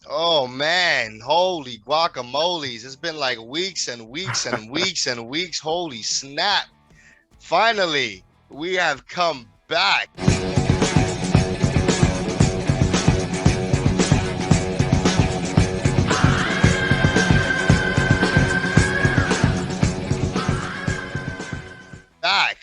Oh man, holy guacamoles. It's been like weeks and weeks and weeks and weeks. Holy snap. Finally, we have come back. Back.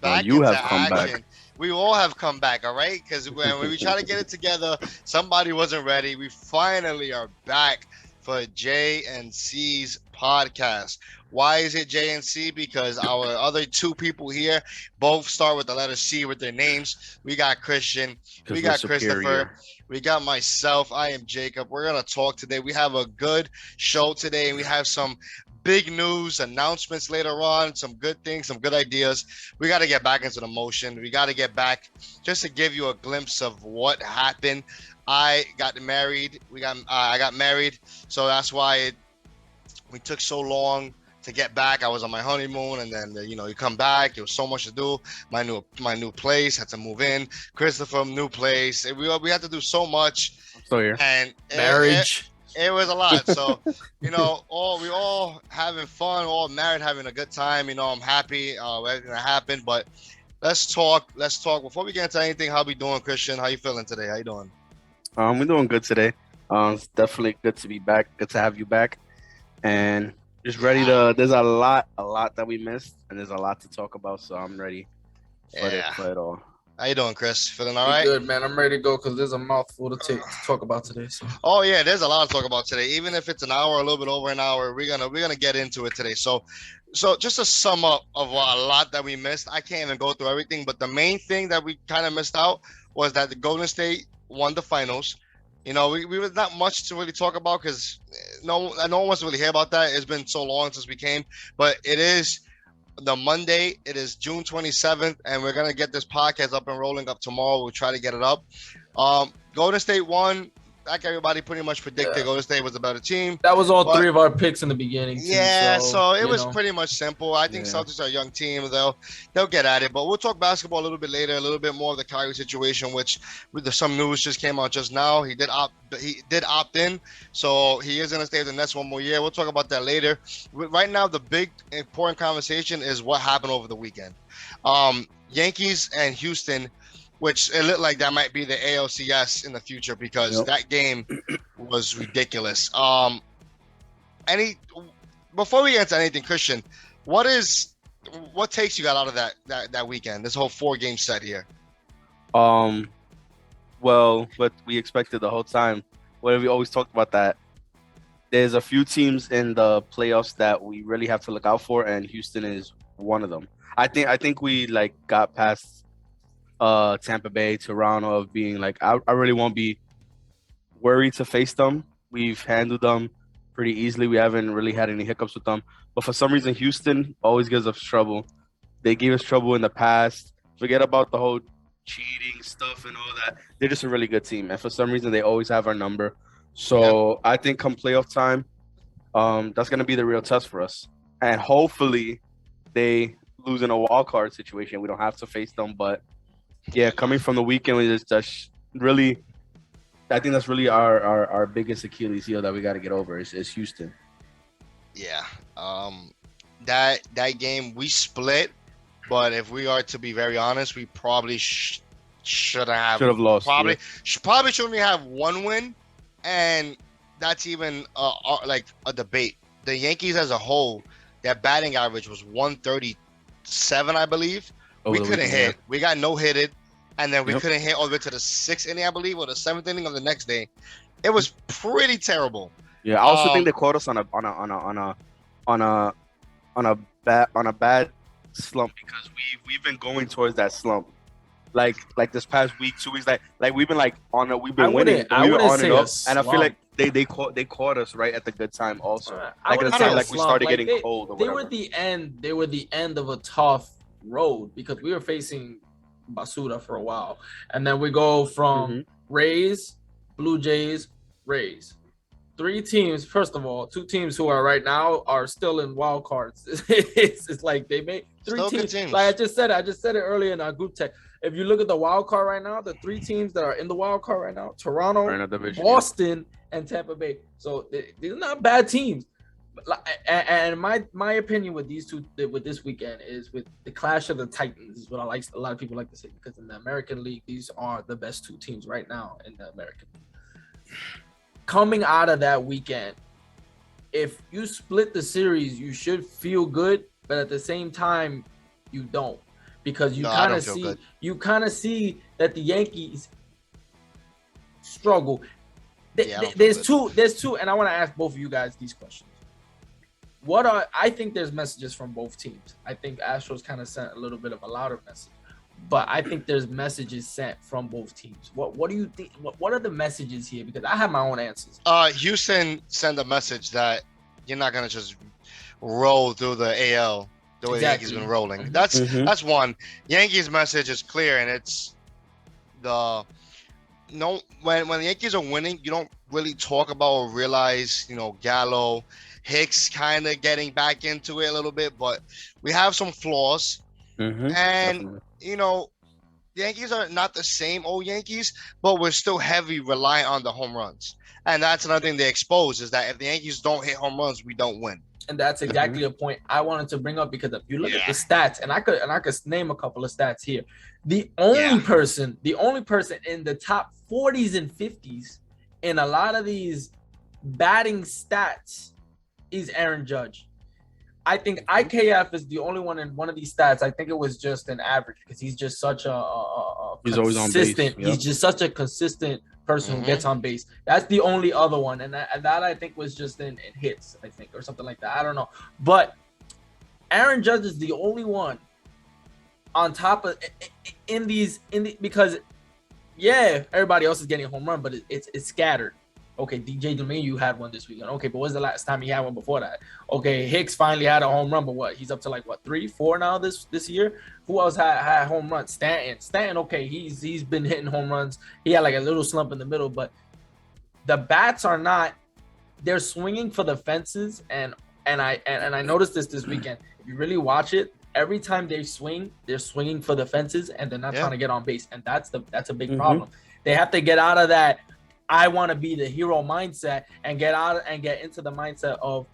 Back You into have come back. action. We all have come back, all right? Because when we try to get it together, somebody wasn't ready. We finally are back for J and C's podcast. Why is it J and C? Because our other two people here both start with the letter C with their names. We got Christian, we Because we're got Christopher, superior. we got myself. I am Jacob. We're gonna talk today. We have a good show today, and we have some big news announcements later on, some good things, some good ideas. We got to get back into the motion. We got to get back just to give you a glimpse of what happened. I got married. I got married, so that's why we took so long to get back. I was on my honeymoon, and then you come back. There was so much to do. My new place, had to move in. Christopher, new place. We had to do so much, I'm still here. and Marriage. it was a lot. So, we all having fun, all married, having a good time. I'm happy everything that happened. But let's talk. Let's talk before we get into anything. How we doing, Christian? How you feeling today? How you doing? We're doing good today. It's definitely good to be back. Good to have you back, and just ready to. There's a lot that we missed, and there's a lot to talk about. So I'm ready for Yeah. it all. How you doing, Chris? Feeling all Be right? good, man. I'm ready to go because there's a mouthful to talk about today. So Oh yeah, there's a lot to talk about today. Even if it's an hour, a little bit over an hour, we're gonna get into it today. So just to sum up of a lot that we missed, I can't even go through everything, but the main thing that we kind of missed out was that the Golden State won the finals. We was not much to really talk about because no one wants to really hear about that. It's been so long since we came, but it is the Monday. It is June 27th, and we're gonna get this podcast up and rolling up tomorrow. We'll try to get it up. Golden State won. Like everybody pretty much predicted, Yeah. Golden State was a better team. that was all But- three of our picks in the beginning. Too, Yeah, so it you was know. pretty much simple. I think Yeah. Celtics are a young team. They'll get at it. But we'll talk basketball a little bit later, a little bit more of the Kyrie situation, which with some news just came out just now. He did opt in, so he is gonna stay with the Nets one more year. We'll talk about that later. Right now, the big important conversation is what happened over the weekend. Yankees and Houston, which it looked like that might be the ALCS in the future because Yep. that game was ridiculous. Any Before we get into anything, Christian, what takes you got out of that weekend? This whole 4 game set here. Um, well, what we expected the whole time. What we always talked about that. There's a few teams in the playoffs that we really have to look out for, and Houston is one of them. I think we like got past Tampa Bay, Toronto of being like I really won't be worried to face them. We've handled them pretty easily. We haven't really had any hiccups with them. But for some reason, Houston always gives us trouble. They gave us trouble in the past. Forget about the whole cheating stuff and all that. They're just a really good team, and for some reason, they always have our number. So I think come playoff time, that's gonna be the real test for us. And hopefully, they lose in a wild card situation. We don't have to face them. But yeah, coming from the weekend, we just really I think that's really our biggest Achilles heel that we got to get over is Houston. Yeah. That game we split, but if we are to be very honest, we probably should have Should have lost. probably yeah. probably should only have one win, and that's even like a debate. The Yankees as a whole, their batting average was 137, I believe. Over We the couldn't weekend, hit. We got no hitted, and then we Yep. couldn't hit all the way to the 6th inning, I believe, or the 7th inning of the next day. It was pretty terrible. Yeah, I also Um, think they caught us on a on a bad slump because we've been going towards that slump. Like this past week, 2 weeks, like we've been we've been winning, I we were wouldn't on say and a up, and I feel slump. like they caught us right at the good time also. I Like wouldn't it's say not a like we slump. started Like, getting cold or they whatever. were the end. They were the end of a tough road because we were facing Basura for a while, and then we go from Mhm. Rays, Blue Jays, Rays. Three teams. First of all, two teams who are right now are still in wild cards. It's like they made three Still good teams. teams. Like I just said it earlier in our group text. If you look at the wild card right now, the three teams that are in the wild card right now: Toronto, Are in a division, Boston, and Tampa Bay. So these are not bad teams. And my opinion with these two with this weekend is with the clash of the Titans is what a lot of people like to say, because in the American League these are the best two teams right now in the American League. Coming out of that weekend, if you split the series, you should feel good, but at the same time, you don't, because I don't feel good. you kind of see that the Yankees struggle. There's two, and I want to ask both of you guys these questions. I think there's messages from both teams. I think Astros kind of sent a little bit of a louder message, but I think there's messages sent from both teams. What do you think? What are the messages here? Because I have my own answers. Houston sent a message that you're not gonna just roll through the AL the way the Yankees been rolling. That's one. Yankees message is clear, and it's when the Yankees are winning, you don't really talk about or realize, Gallo, Hicks kind of getting back into it a little bit, but we have some flaws. And Definitely. the Yankees are not the same old Yankees, but we're still heavy reliant on the home runs. And that's another thing they expose, is that if the Yankees don't hit home runs, we don't win. And that's exactly a point I wanted to bring up, because if you look at the stats, and I could name a couple of stats here. The only person in the top 40s and 50s in a lot of these batting stats is Aaron Judge. I think IKF is the only one in one of these stats. I think it was just an average, because he's just such he's always on base. Yep. He's just such a consistent person who gets on base. That's the only other one, and that I think was just in hits, I think, or something like that. I don't know, but Aaron Judge is the only one on top of because everybody else is getting a home run, but it's scattered. Okay, DJ LeMahieu had one this weekend. Okay, but when's the last time he had one before that? Okay, Hicks finally had a home run, but he's up to 3, 4 now this year. Who else had home runs? Stanton. Okay, he's been hitting home runs. He had a little slump in the middle, but the bats are not. They're swinging for the fences, and I noticed this weekend. If you really watch it, every time they swing, they're swinging for the fences, and they're not trying to get on base, and that's a big problem. They have to get out of that I want to be the hero mindset and get into the mindset of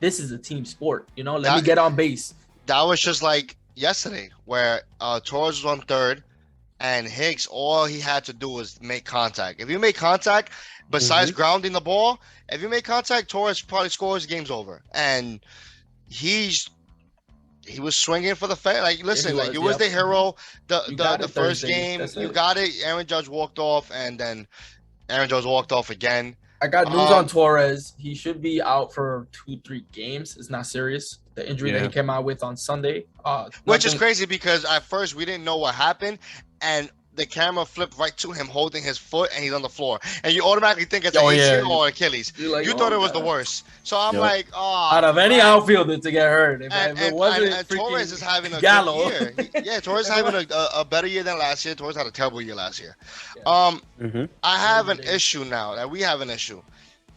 this is a team sport. Let me get on base. That was just like yesterday, where Torres was on third, and Hicks, all he had to do was make contact. If you make contact, besides grounding the ball, if you make contact, Torres probably scores, game's over. And he was swinging for the fence. Listen, you was the hero. The first game, you got it. Aaron Judge walked off, and then Aaron Judge walked off again. I got news on Torres. He should be out for 2-3 games. It's not serious. The injury that he came out with on Sunday. Which is crazy, because at first we didn't know what happened, and the camera flipped right to him holding his foot, and he's on the floor. And you automatically think it's an ACL or Achilles. You thought it was the worst. So I'm out of any outfielder to get hurt. If it wasn't and Torres is having a Gallo. good year. Torres is having a better year than last year. Torres had a terrible year last year. I have an issue now. That we have an issue.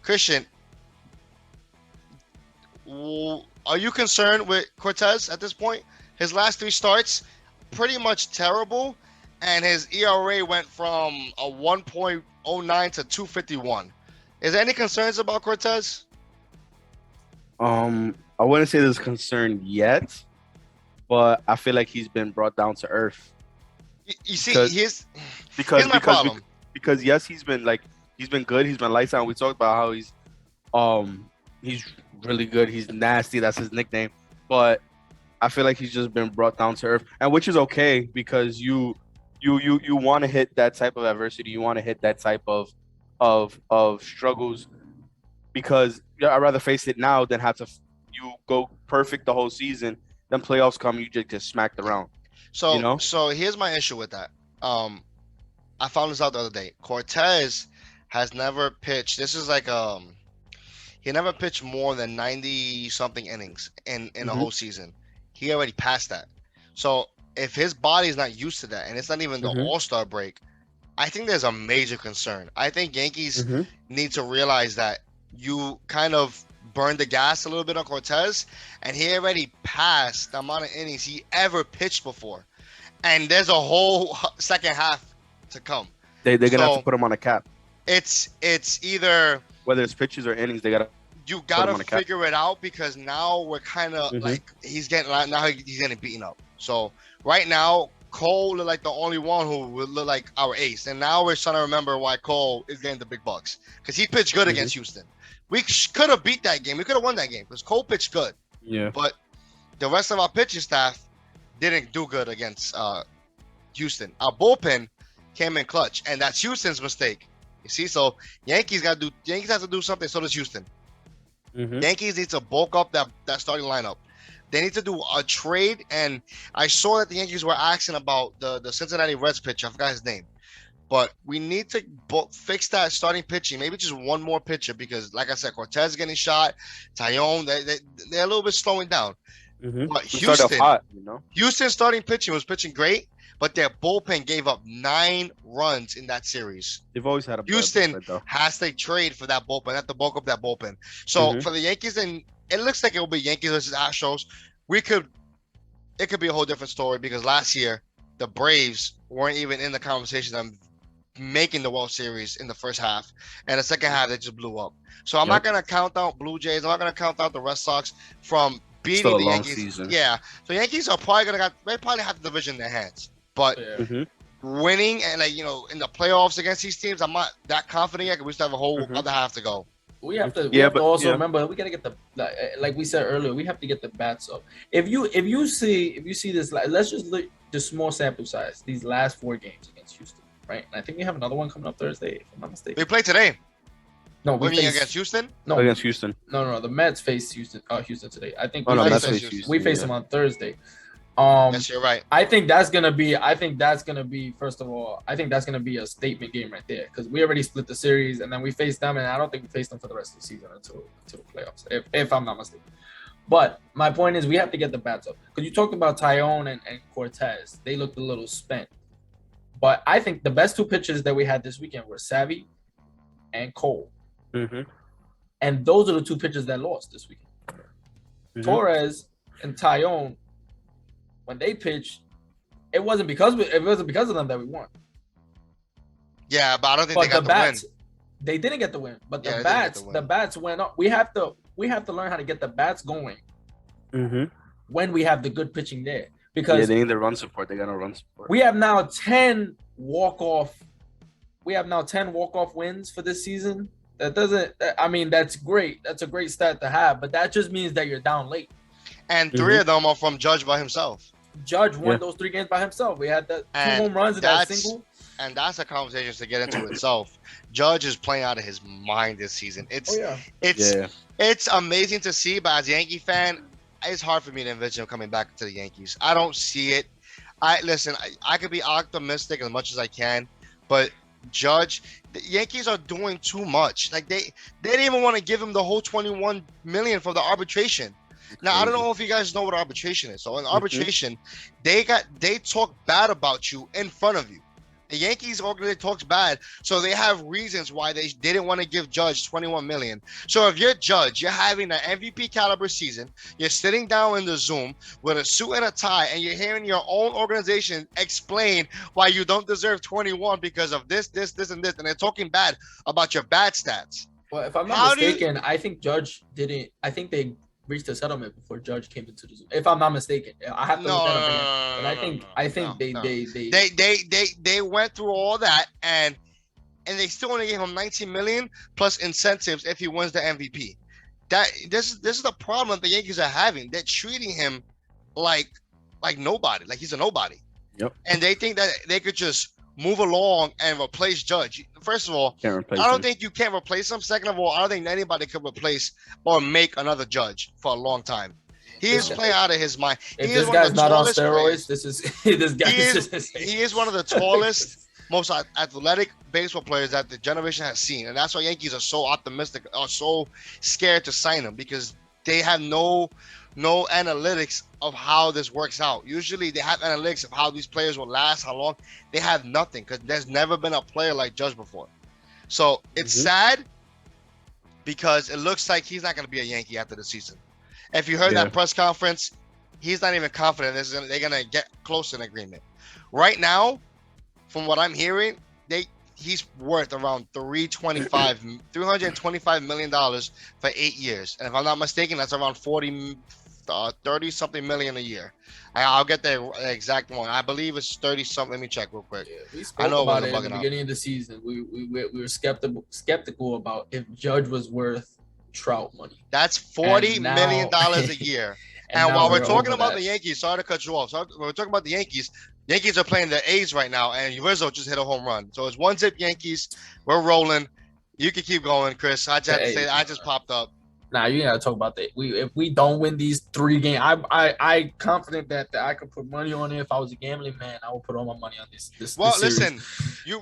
Christian, are you concerned with Cortez at this point? His last 3 starts, pretty much terrible. And his ERA went from a 1.09 to 2.51. Is there any concerns about Cortez? I wouldn't say there's concern yet, but I feel like he's been brought down to earth. You see, here's my problem. Because yes, he's been good. He's been lights out. We talked about how he's really good. He's nasty. That's his nickname. But I feel like he's just been brought down to earth, and which is okay, because you want to hit that type of adversity. You want to hit that type of struggles, because I'd rather face it now than have to you go perfect the whole season. Then playoffs come, you just get smacked around. So here's my issue with that. I found this out the other day. Cortez has never pitched. This is he never pitched more than 90 something innings in a whole season. He already passed that. So if his body is not used to that, and it's not even the All-Star break, I think there's a major concern. I think Yankees need to realize that you kind of burned the gas a little bit on Cortez, and he already passed the amount of innings he ever pitched before. And there's a whole second half to come. They're gonna have to put him on a cap. It's either whether it's pitches or innings, they gotta. You him gotta on the cap. figure it out because now we're kind of Mhm. like he's getting beaten up. So right now Cole look like the only one who would look like our ace, and now we're trying to remember why Cole is getting the big bucks because he pitched good Mhm. against Houston. We could have beat that game. We could have won that game because Cole pitched good, Yeah. but the rest of our pitching staff didn't do good against Houston. Our bullpen came in clutch, and that's Houston's mistake. You see, so Yankees have to do something. So does Houston. Mm-hmm. Yankees need to bulk up that starting lineup. They need to do a trade, and I saw that the Yankees were asking about the Cincinnati Reds pitcher. I forgot his name, but we need to fix that starting pitching. Maybe just one more pitcher because, like I said, Cortez is getting shot. Tyone, they're a little bit slowing down. Mm-hmm. But We started off hot, you know. Houston's starting pitching was pitching great, but their bullpen gave up 9 runs in that series. They've always had a bad Houston bullpen, though. has to trade for that bullpen. They have to bulk up that bullpen. So Mhm. for the Yankees, and it looks like it will be Yankees versus Astros. It could be a whole different story because last year the Braves weren't even in the conversation of making the World Series in the first half, and the second half they just blew up. So I'm not gonna count out Blue Jays. I'm not gonna count out the Red Sox from beating Still a the long Yankees. season. Yeah, so Yankees are probably they probably have the division in their hands, but Yeah. Mm-hmm. winning and in the playoffs against these teams, I'm not that confident yet because we still have a whole Mhm. other half to go. We have to. Yeah, have to but- also yeah. remember we gotta get like we said earlier. We have to get the bats up. If you see this, let's just look the small sample size. These last 4 games against Houston, right? And I think we have another one coming up Thursday, if I'm not mistaken. We play today. No, We we mean face, against Houston. no, Against Houston. no. The Mets face Houston. Houston today. I think Oh no, face that's Houston. Houston. we face yeah. them on Thursday. Yes, you're right. I think that's gonna be. First of all, I think that's gonna be a statement game right there because we already split the series and then we face them, and I don't think we face them for the rest of the season until the playoffs, if I'm not mistaken. But my point is, we have to get the bats up because you talked about Tyone and Cortez. They looked a little spent, but I think the best 2 pitchers that we had this weekend were Savvy and Cole, Mm-hmm. and those are the 2 pitchers that lost this weekend. Mhm. Torres and Tyone, when they pitched, it wasn't because of them that we won. Yeah, but I don't think But they got the the bats, win. they didn't get the win. But Yeah, the they didn't get bats, the win. the bats went up. We have to learn how to get the bats going Mm-hmm. when we have the good pitching there. Yeah, Because they need the run support. They got no run support. we have now 10 walk-off. We have now 10 walk-off wins for this season. That doesn't. I mean, that's great. That's a great stat to have. But that just means that you're down late. And 3 of them are from Judge by himself. Judge won Yeah. those 3 games by himself. We had the 2 And home runs and that that's- single. And that's a conversation to get into itself. Judge is playing out of his mind this season. Oh yeah. Yeah. It's amazing to see, but as a Yankee fan, it's hard for me to envision him coming back to the Yankees. I don't see it. I could be optimistic as much as I can, but Judge, the Yankees are doing too much. Like they didn't even want to give him the whole $21 million for the arbitration. Now I don't know if you guys know what arbitration is. So in arbitration, they talk bad about you in front of you. The Yankees organization talks bad, so they have reasons why they didn't want to give Judge $21 million. So if you're Judge, you're having an MVP caliber season, you're sitting down in the Zoom with a suit and a tie, and you're hearing your own organization explain why you don't deserve 21 because of this, and this, and they're talking bad about your bad stats. Well, if I'm How not do you- mistaken, I think Judge didn't. I think they reached a settlement before Judge came into the Zoom. If I'm not mistaken, I have to look that up again. But I think they went through all that and they still only gave him 19 million plus incentives if he wins the MVP. This is the problem the Yankees are having. They're treating him like nobody, like he's a nobody. Yep. And they think that they could just move along and replace Judge. First of all, Can't replace I don't him. think you can replace him. Second of all, I don't think anybody could replace or make another Judge for a long time. He is playing out of his mind. if He this is one of guy's the not on tallest steroids, players. this is this guy He is is- just He is one of the tallest, most athletic baseball players that the generation has seen, and that's why Yankees are so optimistic, are so scared to sign him because they have no analytics of how this works out. Usually, they have analytics of how these players will last, how long. They have nothing because there's never been a player like Judge before. So it's sad because it looks like he's not going to be a Yankee after the season. If you heard Yeah. that press conference, he's not even confident they're going to get close to an agreement. Right now, from what I'm hearing, he's worth around $325 million for 8 years. And if I'm not mistaken, that's around 30 something million a year. I'll get the exact one. I believe it's 30 something. Let me check real quick. Yeah, we I spoke know it about it wasn't in the bugging out. beginning of the season. We were skeptical about if Judge was worth Trout money. That's $40 And million now- a year. And now while we're talking over about that. the Yankees, sorry to cut you off. So we're talking about the Yankees. Yankees are playing the A's right now, and Rizzo just hit a home run. So it's 1-0 Yankees. We're rolling. You can keep going, Chris. I just have to say that I just popped up. Nah, you gotta talk about that. If we don't win these 3 games, I confident that I could put money on it. If I was a gambling man, I would put all my money on this. Well, this series.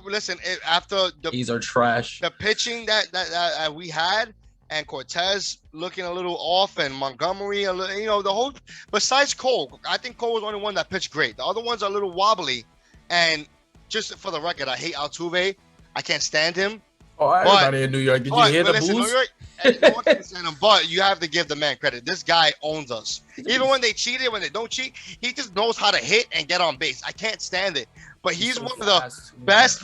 listen. After These are trash. the pitching that we had, and Cortez looking a little off, and Montgomery, the whole. Besides Cole, I think Cole was the only one that pitched great. The other ones are a little wobbly, and just for the record, I hate Altuve. I can't stand him. Oh, everybody in New York, did you hear the listen, booze? New York, no one can stand him, but you have to give the man credit. This guy owns us. Even when they cheated, when they don't cheat, he just knows how to hit and get on base. I can't stand it. But he's so one of the fast. best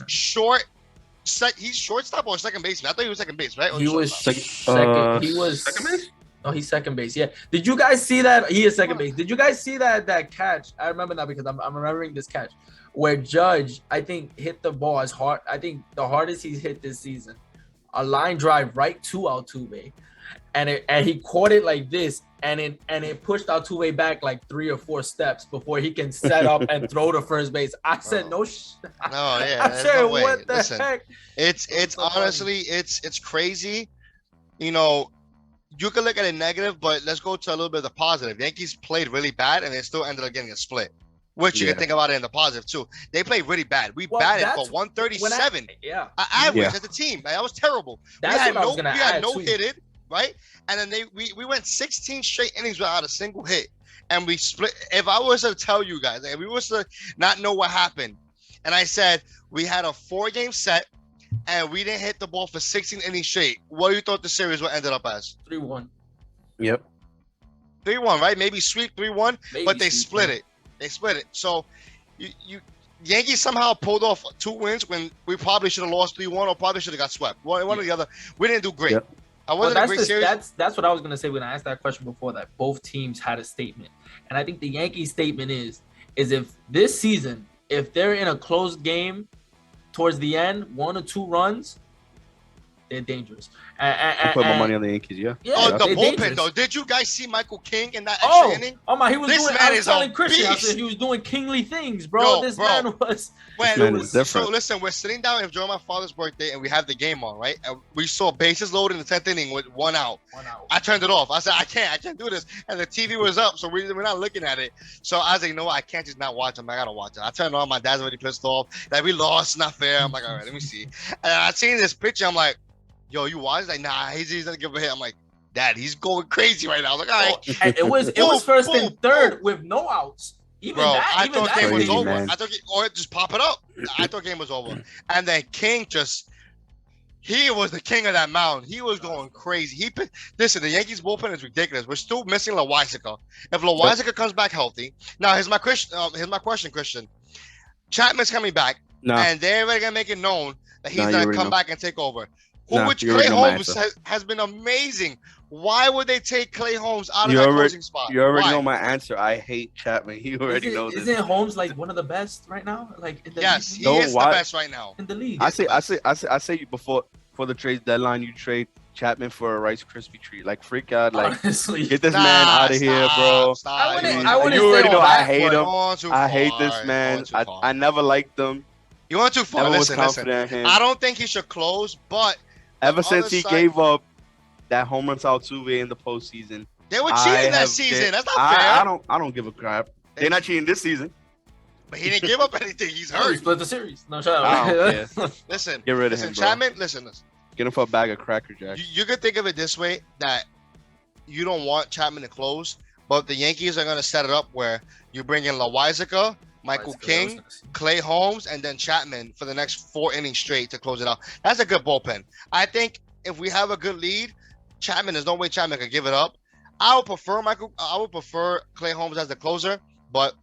he's shortstop or second baseman. I thought he was second base, right? Or He was shortstop? second. He was second base? No, he's second base. Yeah. Did you guys see that? He is second base. Did you guys see that catch? I remember that because I'm remembering this catch where Judge, I think, hit the ball as hard. I think the hardest he's hit this season. A line drive right to Altuve, and he caught it like this, and it pushed Altuve back like 3 or 4 steps before he can set up and throw to first base. I said Oh. no. No, yeah. I there's said no way. what the Listen, heck? It's so funny. honestly it's crazy. You could look at it negative, but let's go to a little bit of the positive. Yankees played really bad, and they still ended up getting a split. Which you Yeah. can think about it in the positive too. They played really bad. We Well, batted that's for 137 Yeah. average Yeah. as a team. Like, that was terrible. That's what I was gonna we had add, no too. hitted, right? And then we went 16 straight innings without a single hit, and we split. If I was to tell you guys, if we was to not know what happened, and I said we had a 4-game set, and we didn't hit the ball for 16 innings straight, what do you thought the series would ended up as? 3-1. Yep. 3-1, right? Maybe sweep 3-1, but they Maybe split it. They split it. So you Yankees somehow pulled off 2 wins when we probably should have lost 3-1 or probably should have got swept. One or the other. We didn't do great. Yep. I Well, wasn't a great series. that's what I was gonna say when I asked that question before. That both teams had a statement, and I think the Yankees statement is if this season, if they're in a close game towards the end, 1 or 2 runs, they're dangerous. I put my money on the Yankees. Yeah. Yeah, Oh, the they're bullpen dangerous. though. Did you guys see Michael King in that extra inning? Oh my, he was This doing. man I was is telling a Christian, I beast. said he was doing kingly things, bro. Yo, this bro. man was. When Man is different. So listen, we're sitting down enjoying my father's birthday, and we have the game on, right? And we saw bases loaded in the 10th inning with 1 out. 1 out. I turned it off. I said, I can't do this. And the TV was up, so we're not looking at it. So I was like, no, I can't just not watch him. I gotta watch it. I turned it on. My dad's already pissed off. Like, we lost, not fair. I'm like, all right, let me see. And I seen this picture. I'm like, yo, you watch? He's like, nah, he's gonna give a hit. I'm like, Dad, he's going crazy right now. I was like, all right. Oh, and it was Boom, first boom, and third boom. with no outs. Even Bro, that, I even thought that game was crazy, over. man. I thought, or just pop it up. I thought game was over. And then King he was the king of that mound. He was going crazy. Listen, the Yankees bullpen is ridiculous. We're still missing Loizaga. If Loizaga comes back healthy, now here's my question, Christian. Chapman's coming back, Nah. and they're already gonna make it known that he's Nah, you gonna already come know. back and take over. Nah, Which you Clay already know my Holmes answer. has been amazing. Why would they take Clay Holmes out of You that already- closing spot? You already Why? know my answer. I hate Chapman. You already know this. Isn't Holmes like one of the best right now? Like in the Yes, league? he No, is why- the best right now. In the league. I say you before the trade deadline, you trade Chapman for a Rice Krispie treat. Like freak out, like Honestly, get this Nah, man out of here, bro. stop. I wouldn't- You I went- wouldn't You say already all know that, I hate but- him. Going too I hate far. this man. Going too far. I never liked him. You went too far. Never was Listen. confident in him. I don't think he should close, but Ever the since other he side- gave up that home run to Altuve in the postseason, they were I cheating that have season. been- That's not fair. I don't give a crap. They're not cheating this season. But he didn't give up anything. He's Oh, he hurt. split the series. No, shut I up. don't Listen, Get rid of listen, him, bro. Chapman. Listen. Get him for a bag of Cracker Jack. You could think of it this way: that you don't want Chapman to close, but the Yankees are gonna set it up where you bring in Loizaga, Michael King, Clay Holmes, and then Chapman for the next 4 innings straight to close it out. That's a good bullpen. I think if we have a good lead, Chapman, there's no way Chapman could give it up. I would prefer Clay Holmes as the closer, but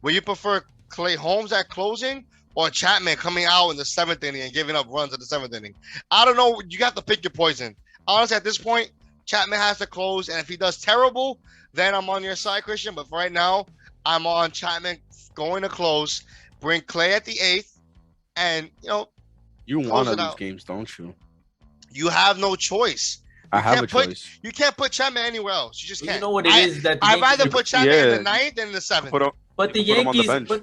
would you prefer Clay Holmes at closing or Chapman coming out in the 7th inning and giving up runs at the 7th inning. I don't know. You have to pick your poison. Honestly, at this point, Chapman has to close, and if he does terrible, then I'm on your side, Christian. But for right now, I'm on Chapman going to close. Bring Clay at the 8th, and You want to lose games, don't you? You have no choice. I have a choice. You can't put Chapman anywhere else. You just can't. You know what it is that I'd rather put Chapman in the 9th than the 7th. But the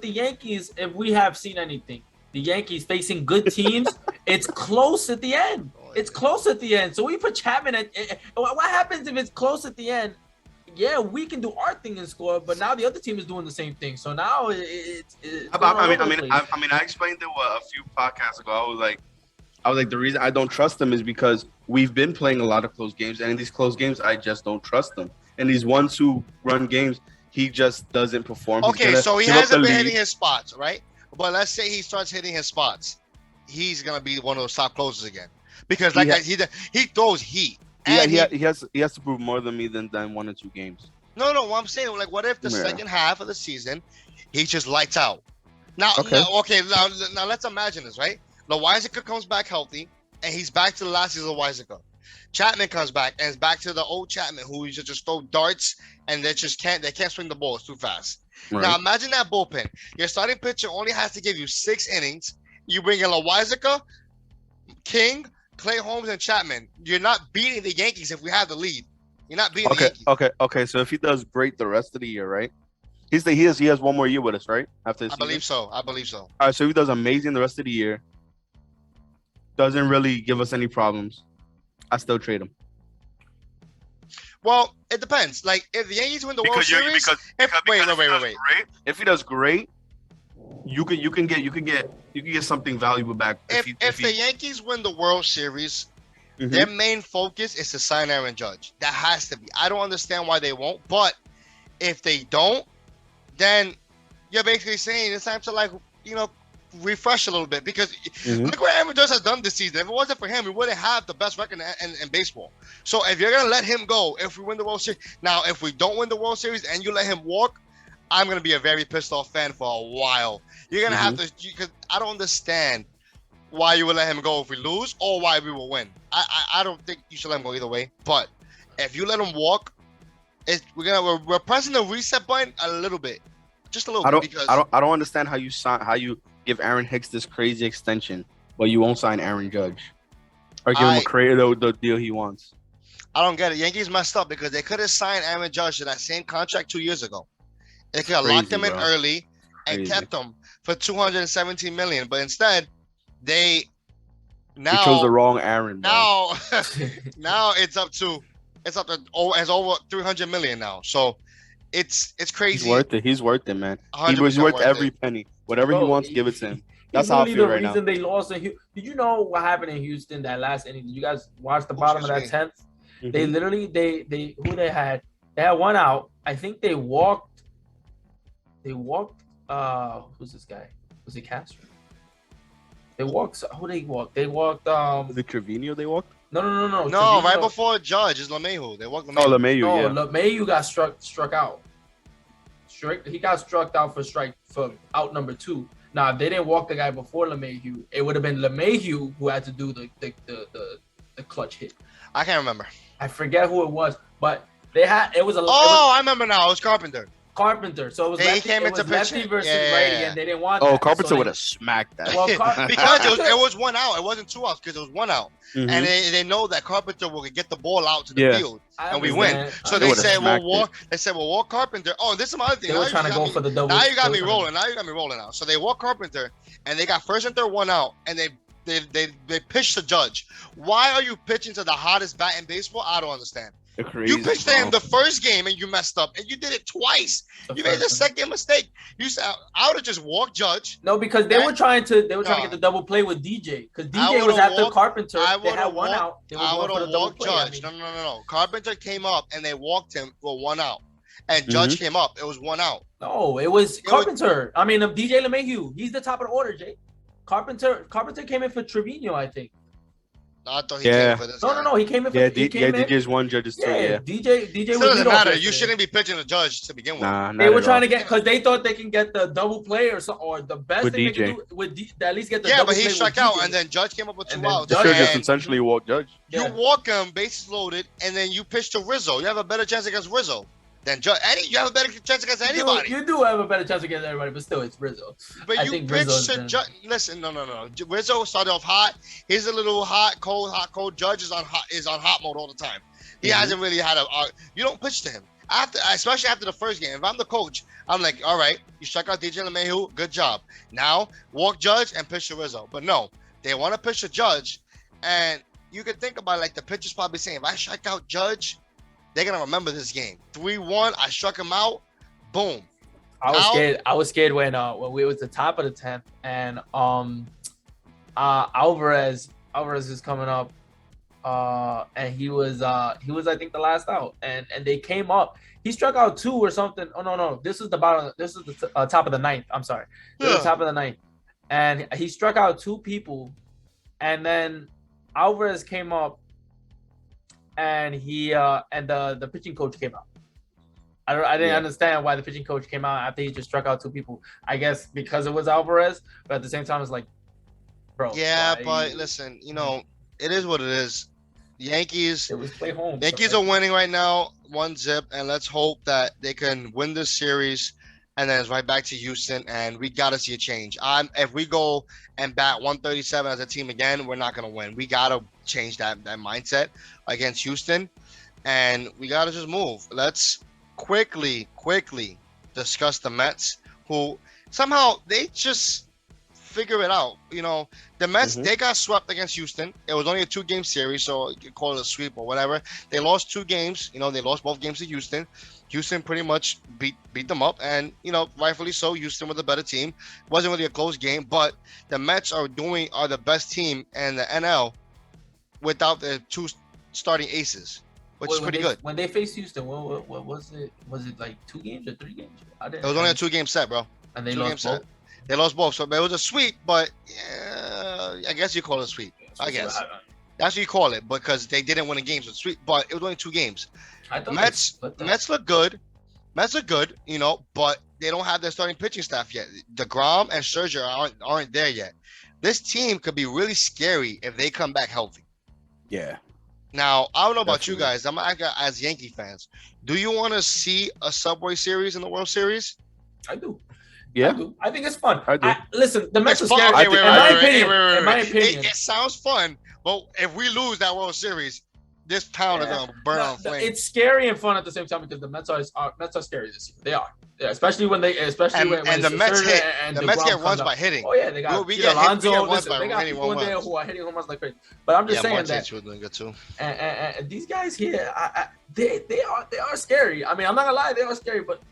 Yankees, if we have seen anything, the Yankees facing good teams, it's close at the end. It's close at the end. So we put Chapman at. What happens if it's close at the end? Yeah, we can do our thing and score, but now the other team is doing the same thing. So now it's I explained it a few podcasts ago. I was like, the reason I don't trust them is because we've been playing a lot of close games, and in these close games, I just don't trust them. And these 1-2 run games, he just doesn't perform. Okay, so he hasn't been hitting his spots, right? But let's say he starts hitting his spots, he's gonna be one of those top closers again, because he throws heat. Yeah, he has to prove more than me than 1 or 2 games. No, what I'm saying, like, what if the second half of the season he just lights out? Now let's imagine this, right? Loizaga comes back healthy, and he's back to the last season of Loizaga. Chapman comes back and is back to the old Chapman, who just throw darts and they can't swing the ball. It's too fast. Right. Now imagine that bullpen. Your starting pitcher only has to give you 6 innings. You bring in Loizaga, King, Clay Holmes, and Chapman. You're not beating the Yankees if we have the lead. You're not beating the Yankees. Okay. So if he does great the rest of the year, right? He has 1 more year with us, right? After this I believe so. All right, so if he does amazing the rest of the year, doesn't really give us any problems, I still trade him. Well, it depends. Like, if the Yankees win the World Series, wait. If he does great, you can get something valuable back. If the Yankees win the World Series, their main focus is to sign Aaron Judge. That has to be. I don't understand why they won't, but if they don't, then you're basically saying it's time to refresh a little bit, because look what Aaron Judge has done this season. If it wasn't for him, we wouldn't have the best record in baseball. So if you're gonna let him go, if we win the World Series, now if we don't win the World Series and you let him walk, I'm gonna be a very pissed off fan for a while. You're gonna have to, because I don't understand why you would let him go if we lose, or why we will win. I don't think you should let him go either way. But if you let him walk, we're pressing the reset button a little bit, just a little bit. Because I don't understand how you give Aaron Hicks this crazy extension, but you won't sign Aaron Judge or give him the deal he wants. I don't get it. Yankees messed up because they could have signed Aaron Judge to that same contract 2 years ago. They could have locked him in early and kept him for $217 million, but instead they chose the wrong Aaron. Now it's up to it's over $300 million now. So it's crazy. He's worth it, man. He's worth every penny. Whatever he wants, give it to him. That's how I feel right now. The reason they lost did you know what happened in Houston that last inning? Did you guys watch the bottom of that 10th? They literally they had 1 out. I think they walked. Who's this guy? Was it Castro? They walked. Who they walked? They walked. Was it Trevino? They walked. No. No, right before Judge is LeMahieu. They walked LeMahieu. Oh, LeMahieu. No, LeMahieu got struck out. He got struck out for out number 2. Now, if they didn't walk the guy before LeMahieu, it would have been LeMahieu who had to do the clutch hit. I can't remember. I forget who it was, but it was a. I remember now. It was Carpenter. So it was lefty versus righty, and they didn't want. Oh, Carpenter would have smacked that. Well, because it was 1 out. It wasn't 2 outs because it was 1 out, and they know that Carpenter will get the ball out to the field, and we win. So they said, "We'll walk Carpenter." Oh, this is my other thing. They were trying to go for the double. Now you got me rolling. Now. So they walk Carpenter, and they got first and third 1 out, and they pitched to Judge. Why are you pitching to the hottest bat in baseball? I don't understand. Crazy, you pitched to him the first game and you messed up, and you did it twice. You made the second mistake. You said I would have just walked Judge. No, because they were trying to get the double play with DJ, because DJ was after Carpenter. They had 1 out. I would have walked Judge. No. Carpenter came up and they walked him for 1 out, and Judge came up. It was 1 out. No, it was Carpenter. DJ LeMahieu. He's the top of the order, Jay. Carpenter came in for Trevino, I think. I thought he Yeah. came for this. No, guy. no, he came in. Yeah, he came in. DJ's one, Judge's two. Yeah, Yeah. DJ Still was doesn't leadoff matter. You yesterday. shouldn't be pitching a Judge to begin with. Nah, not They were at trying all. to get because they thought they can get the double play or the best With thing they DJ. can do with at least get the Yeah, double but he play struck with out, DJ. and then Judge came up with 2 And then outs. They should have just And essentially walked Judge. you Yeah. walk him, bases loaded, and then you pitch to Rizzo. You have a better chance against Rizzo than Judge. You have a better chance against anybody. You do have a better chance against everybody, but still, it's Rizzo. But I you think pitch Rizzo's to been- Judge. Listen, no. Rizzo started off hot. He's a little hot, cold. Judge is on hot mode all the time. He Mm-hmm. hasn't really had you don't pitch to him especially after the first game. If I'm the coach, I'm like, all right, you struck out DJ LeMahieu, good job. Now walk Judge and pitch to Rizzo. But no, they want to pitch to Judge, and you can think about it, like the pitcher's probably saying, if I strike out Judge, they're gonna remember this game. 3-1, I struck him out, boom. I was scared when we was the top of the 10th and Alvarez is coming up and he was I think the last out and they came up. He struck out 2 or something. Oh no, this is the bottom. This is the top of the 9th. I'm sorry, this is the top of the 9th, and he struck out 2 people, and then Alvarez came up, and he and the pitching coach came out. I didn't understand why the pitching coach came out after he just struck out 2 people. I guess because it was Alvarez, but at the same time, it's like, bro. Yeah, why but you- listen, it is what it is. Yankees it was play home. Yankees are winning right now, 1-0, and let's hope that they can win this series, and then it's right back to Houston, and we gotta see a change. If we go and bat 137 as a team again, we're not gonna win. We gotta change that mindset against Houston, and we gotta just move. Let's quickly discuss the Mets, who somehow they just figure it out. The Mets, they got swept against Houston. It was only a 2-game series, so you could call it a sweep or whatever. They lost 2 games. They lost both games to Houston. Houston pretty much beat them up, and rightfully so. Houston was a better team. It wasn't really a close game, but the Mets are the best team in the NL without the 2 starting aces, which is pretty good. When they faced Houston, what was it? Was it like 2 games or 3 games? It was only a 2-game set, bro. And they 2-game lost set. both. They lost both, so it was a sweep, but I guess you call it a sweep. I guess that's what you call it, because they didn't win a game, so it's sweep. But it was only 2 games. I thought Mets look good. Mets are good, but they don't have their starting pitching staff yet. DeGrom and Scherzer aren't there yet. This team could be really scary if they come back healthy. Yeah. Now, I don't know about you Definitely. guys. I'm as Yankee fans. Do you want to see a Subway Series in the World Series? I do. Yeah. I think it's fun. I do. Listen, the Mets are It's fun. scary. I Okay, think- In my opinion, It sounds fun, but if we lose that World Series, this town is gonna burn on flames. it's scary and fun at the same time because the Mets are scary this year. They are, especially when when And it's the Mets Scherzer hit. and The Mets DeGrom get comes runs up. by hitting. Oh yeah, they got We Pete get hit- we Alonso. get runs Listen, by they got hitting people in home there runs. who are hitting home runs like crazy. But I'm just saying Marte that was doing good too. and these guys here, they are scary. I mean, I'm not gonna lie, they are scary. But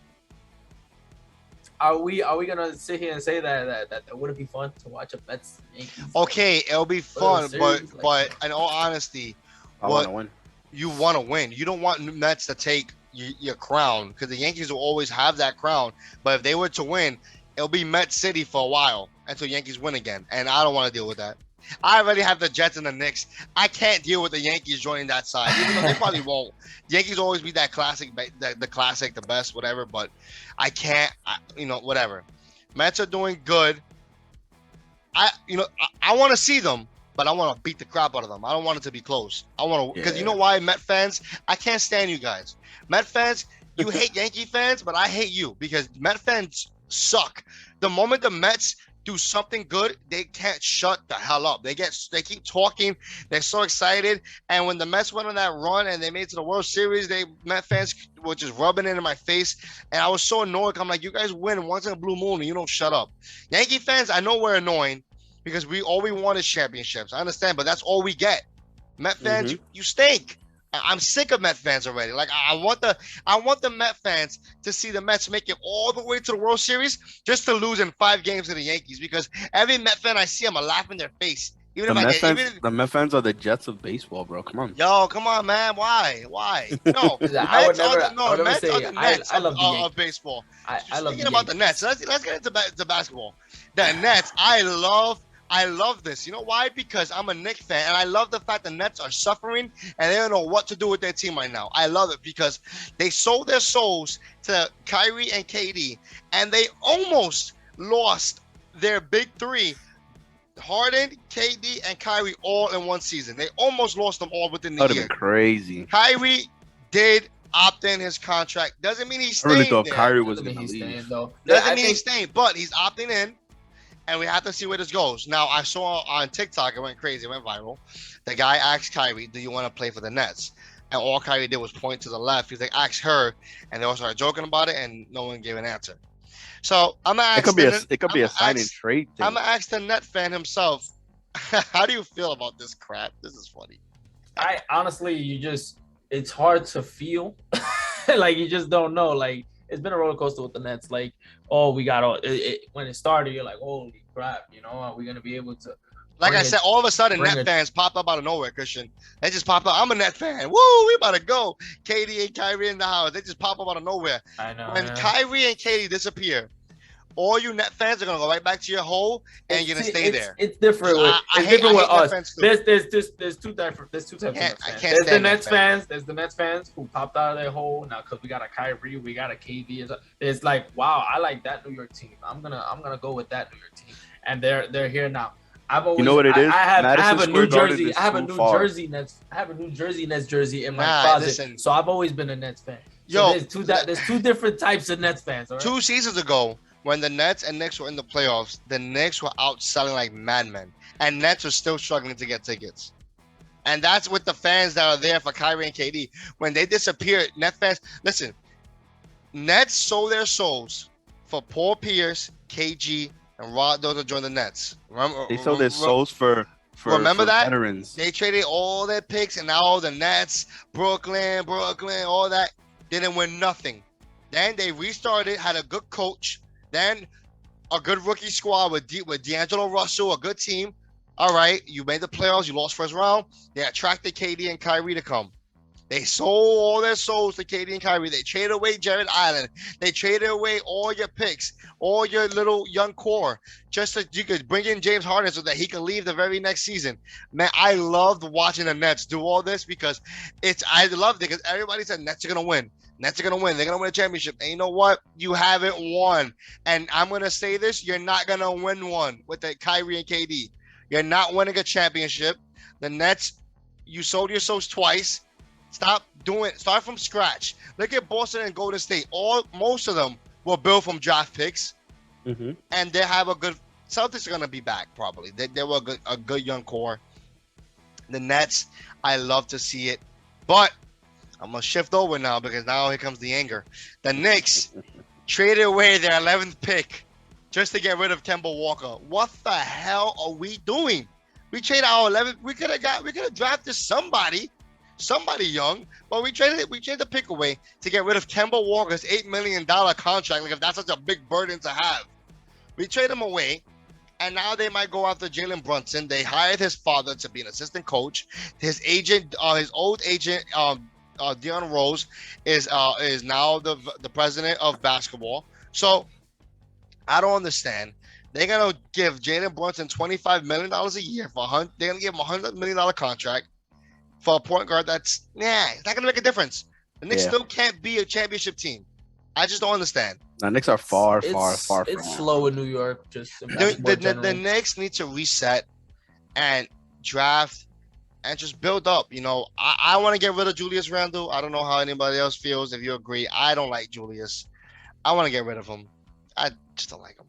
are we gonna sit here and say that would it be fun to watch a Mets Yankees? Okay, it'll be fun, series, but in all honesty, I What- want to win. you want to win. You don't want Mets to take your crown, because the Yankees will always have that crown. But if they were to win, it'll be Met City for a while until Yankees win again, and I don't want to deal with that. I already have the Jets and the Knicks. I can't deal with the Yankees joining that side, even though they probably won't. The Yankees will always be that classic, the classic, the best, whatever. But I can't, whatever. Mets are doing good. I want to see them, but I want to beat the crap out of them. I don't want it to be close. I want to, because you know why, Met fans? I can't stand you guys. Met fans, you hate Yankee fans, but I hate you because Met fans suck. The moment the Mets do something good, they can't shut the hell up. They keep talking. They're so excited. And when the Mets went on that run and they made it to the World Series, Met fans were just rubbing it in my face. And I was so annoyed. I'm like, you guys win once in a blue moon and you don't shut up. Yankee fans, I know we're annoying because all we want is championships. I understand, but that's all we get. Met fans, you stink. I'm sick of Met fans already. Like I want the Met fans to see the Mets make it all the way to the World Series just to lose in 5 games to the Yankees, because every Met fan I see, I'm a laugh in their face. The Met fans are the Jets of baseball, bro. Come on. Yo, come on, man. Why? No, I would never Mets say are the Nets I love the of Yankees. baseball. I love Speaking about the Nets, let's get into basketball. The Nets, I love I love this. You know why? Because I'm a Knicks fan, and I love the fact the Nets are suffering, and they don't know what to do with their team right now. I love it because they sold their souls to Kyrie and KD, and they almost lost their big three, Harden, KD, and Kyrie, all in one season. They almost lost them all within the That'd year. have been crazy. Kyrie did opt in his contract. Doesn't mean he's I really staying thought there. Kyrie was Doesn't gonna mean he's leave. staying, though. Doesn't I mean he's think- staying, but he's opting in, and we have to see where this goes. Now, I saw on TikTok, it went crazy, it went viral. The guy asked Kyrie, "Do you want to play for the Nets?" And all Kyrie did was point to the left. He's like, "Ask her," and they all started joking about it, and no one gave an answer. So I'm gonna ask. It could be a sign and trade thing. I'm gonna ask the Net fan himself. How do you feel about this crap? This is funny. I honestly, it's hard to feel. Like, you just don't know. Like, it's been a roller coaster with the Nets. Like, oh, we got when it started, you're like, holy crap, are we gonna be able to? Like I said, all of a sudden, bring Net it- fans pop up out of nowhere, Christian. They just pop up. I'm a Net fan. Woo, we about to go. KD and Kyrie in the house. They just pop up out of nowhere. I know. When yeah. Kyrie and KD disappear, all you Net fans are gonna go right back to your hole, and you're gonna stay there. It's different. So With, I it's hate- different I with hate Net us. fans too. There's two types of Nets I fans. can't There's the stand Net Nets fans. There's the Nets fans who popped out of their hole now because we got a Kyrie, we got a KD. It's like, wow, I like that New York team. I'm gonna go with that New York team, and they're here now. I've always, You know what it is? I have Madison a Square New Garden Jersey. is I have a too New far. Jersey Nets. I have a New Jersey Nets jersey in my Nah, closet. listen. So I've always been a Nets fan. Yo, So there's two different types of Nets fans. All right? 2 seasons ago, when the Nets and Knicks were in the playoffs, the Knicks were outselling like madmen, and Nets are still struggling to get tickets. And that's with the fans that are there for Kyrie and KD. When they disappear, Net fans, listen, Nets sold their souls for Paul Pierce, KG, and Rod Doe to join the Nets. They sold their souls for Remember that? veterans. They traded all their picks, and now the Nets, Brooklyn, all that didn't win nothing. Then they restarted, had a good coach, then a good rookie squad with D'Angelo Russell, a good team. All right, you made the playoffs, you lost first round. They attracted KD and Kyrie to come. They sold all their souls to KD and Kyrie. They traded away Jared Allen. They traded away all your picks, all your little young core, just so you could bring in James Harden so that he could leave the very next season. Man, I loved watching the Nets do all this because I loved it because everybody said Nets are gonna win. Nets are gonna win. They're gonna win a championship. And you know what? You haven't won. And I'm gonna say this: you're not gonna win one with the Kyrie and KD. You're not winning a championship. The Nets, you sold your souls twice. Start from scratch. Look at Boston and Golden State. Most of them were built from draft picks, and they have a good. Celtics are gonna be back probably. They were a good young core. The Nets, I love to see it, but I'm gonna shift over now because now here comes the anger. The Knicks traded away their 11th pick just to get rid of Kemba Walker. What the hell are we doing? We traded our 11th. We could have drafted somebody young, but we traded the pick away to get rid of Kemba Walker's $8 million contract. Like, if that's such a big burden to have, we trade him away, and now they might go after Jalen Brunson. They hired his father to be an assistant coach. His agent, his old agent, Dion Rose, is now the president of basketball. So I don't understand. They're gonna give Jalen Brunson $25 million a year they're gonna give him $100 million contract for a point guard it's not gonna make a difference. The Knicks still can't be a championship team. I just don't understand. The Knicks are far from. It's slow in New York. Just The Knicks need to reset and draft and just build up. I want to get rid of Julius Randle. I don't know how anybody else feels. If you agree, I don't like Julius. I want to get rid of him. I just don't like him.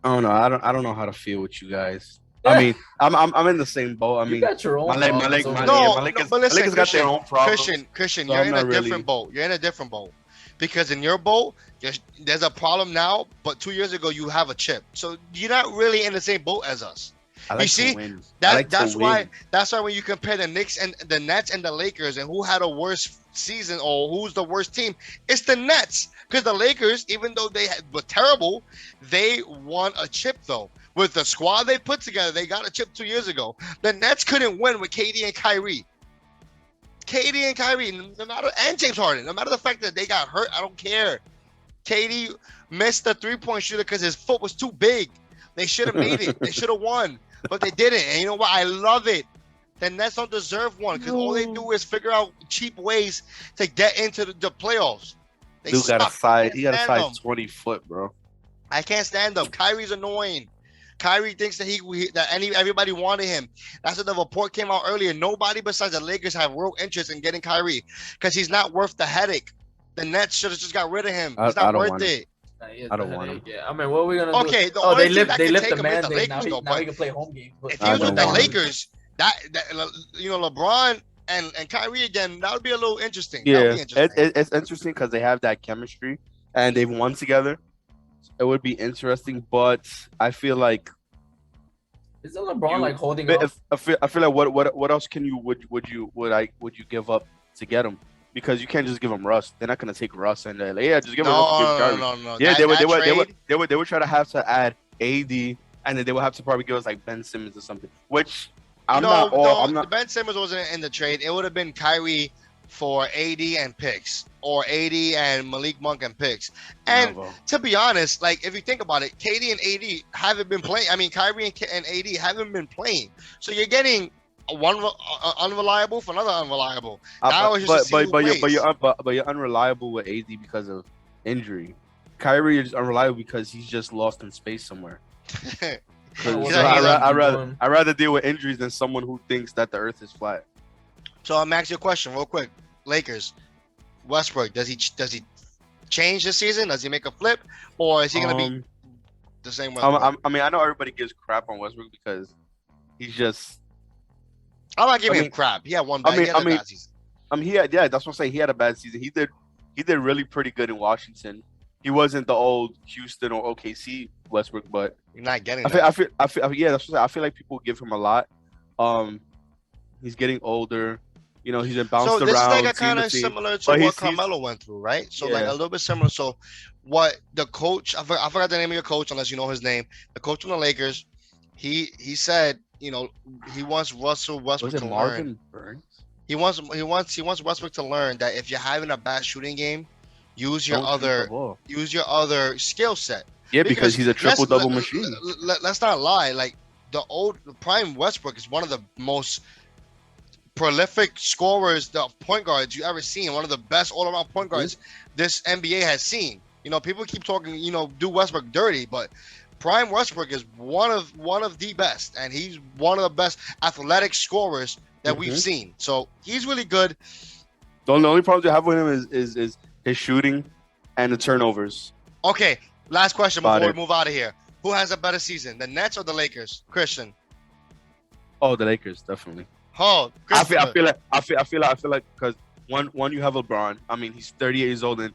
I don't know. I don't know how to feel with you guys. I mean, I'm in the same boat. I you mean, got your own. my Lakers but listen, Lakers got their own problems. Christian, So you're I'm in a not really- different boat. You're in a different boat because in your boat, there's a problem now. But 2 years ago, you have a chip, so you're not really in the same boat as us. I like You see, to win. I That, like to that's why. win. That's why when you compare the Knicks and the Nets and the Lakers, and who had a worse season or who's the worst team, it's the Nets. Because the Lakers, even though they were terrible, they won a chip though. With the squad they put together, they got a chip 2 years ago. The Nets couldn't win with KD and Kyrie. And James Harden. No matter the fact that they got hurt, I don't care. KD missed the 3-point shooter because his foot was too big. They should have made it. They should have won, but they didn't. And you know what? I love it. The Nets don't deserve one because all they do is figure out cheap ways to get into the playoffs. They Dude got a suck. side. He got a Stand size them. 20 foot, bro. I can't stand them. Kyrie's annoying. Kyrie thinks that everybody wanted him. That's what the report came out earlier. Nobody besides the Lakers have real interest in getting Kyrie because he's not worth the headache. The Nets should have just got rid of him. He's I not don't worth want it. I don't want him. Yeah, I mean, what are we gonna do? Okay, the Oh, only they thing lift that they can lift take the him is the mandate. Now Lakers, he, though. now he But can play home games. But if he was I with the don't want him. Lakers, that LeBron and Kyrie again, that would be a little interesting. That would Yeah, be interesting. it's interesting because they have that chemistry and they've won together. It would be interesting, but I feel like isn't LeBron like holding But up? I feel like what else can you would you give up to get him? Because you can't just give him Russ. They're not gonna take Russ and they're like, yeah, just give him Russ. No. Yeah, That they would try to have to add AD, and then they would have to probably give us like Ben Simmons or something. Which I'm not. Ben Simmons wasn't in the trade. It would have been Kyrie for AD and picks, or AD and Malik Monk and picks. And to be honest, like if you think about it, KD and AD haven't been playing. I mean, Kyrie and AD haven't been playing. So you're getting one unreliable for another unreliable. Now it's just but you're unreliable with AD because of injury. Kyrie is unreliable because he's just lost in space somewhere. I'd rather deal with injuries than someone who thinks that the Earth is flat. So I'm asking you a question real quick. Lakers, Westbrook, does he change this season? Does he make a flip, or is he gonna be the same Westbrook? I mean, I know everybody gives crap on Westbrook because he's just. I'm not giving him crap. He had one bad, bad season. That's what I'm saying. He had a bad season. He did really pretty good in Washington. He wasn't the old Houston or OKC Westbrook, but you're not getting. I feel that's what I'm saying. I feel like people give him a lot. He's getting older. You know, he's been bounced around. So this is like a kind of similar to what Carmelo went through, right? So like a little bit similar. So what the coach, I forgot the name of your coach unless you know his name. The coach from the Lakers, he said, you know, he wants Russell Westbrook to learn. Burns? He wants Westbrook to learn that if you're having a bad shooting game, use your other skill set. Yeah, because he's a triple-double machine. Let's not lie. Like the prime Westbrook is one of the most prolific scorers, the point guards you ever seen. One of the best all-around point guards this NBA has seen. You know, people keep talking, you know, do Westbrook dirty, but prime Westbrook is one of the best, and he's one of the best athletic scorers that we've seen. So he's really good. The only problems you have with him is his shooting and the turnovers. Okay, last question before we move out of here. Who has a better season, the Nets or the Lakers? Christian. Oh, the Lakers, definitely. Oh, I feel like because one you have LeBron. I mean, he's 38 years old and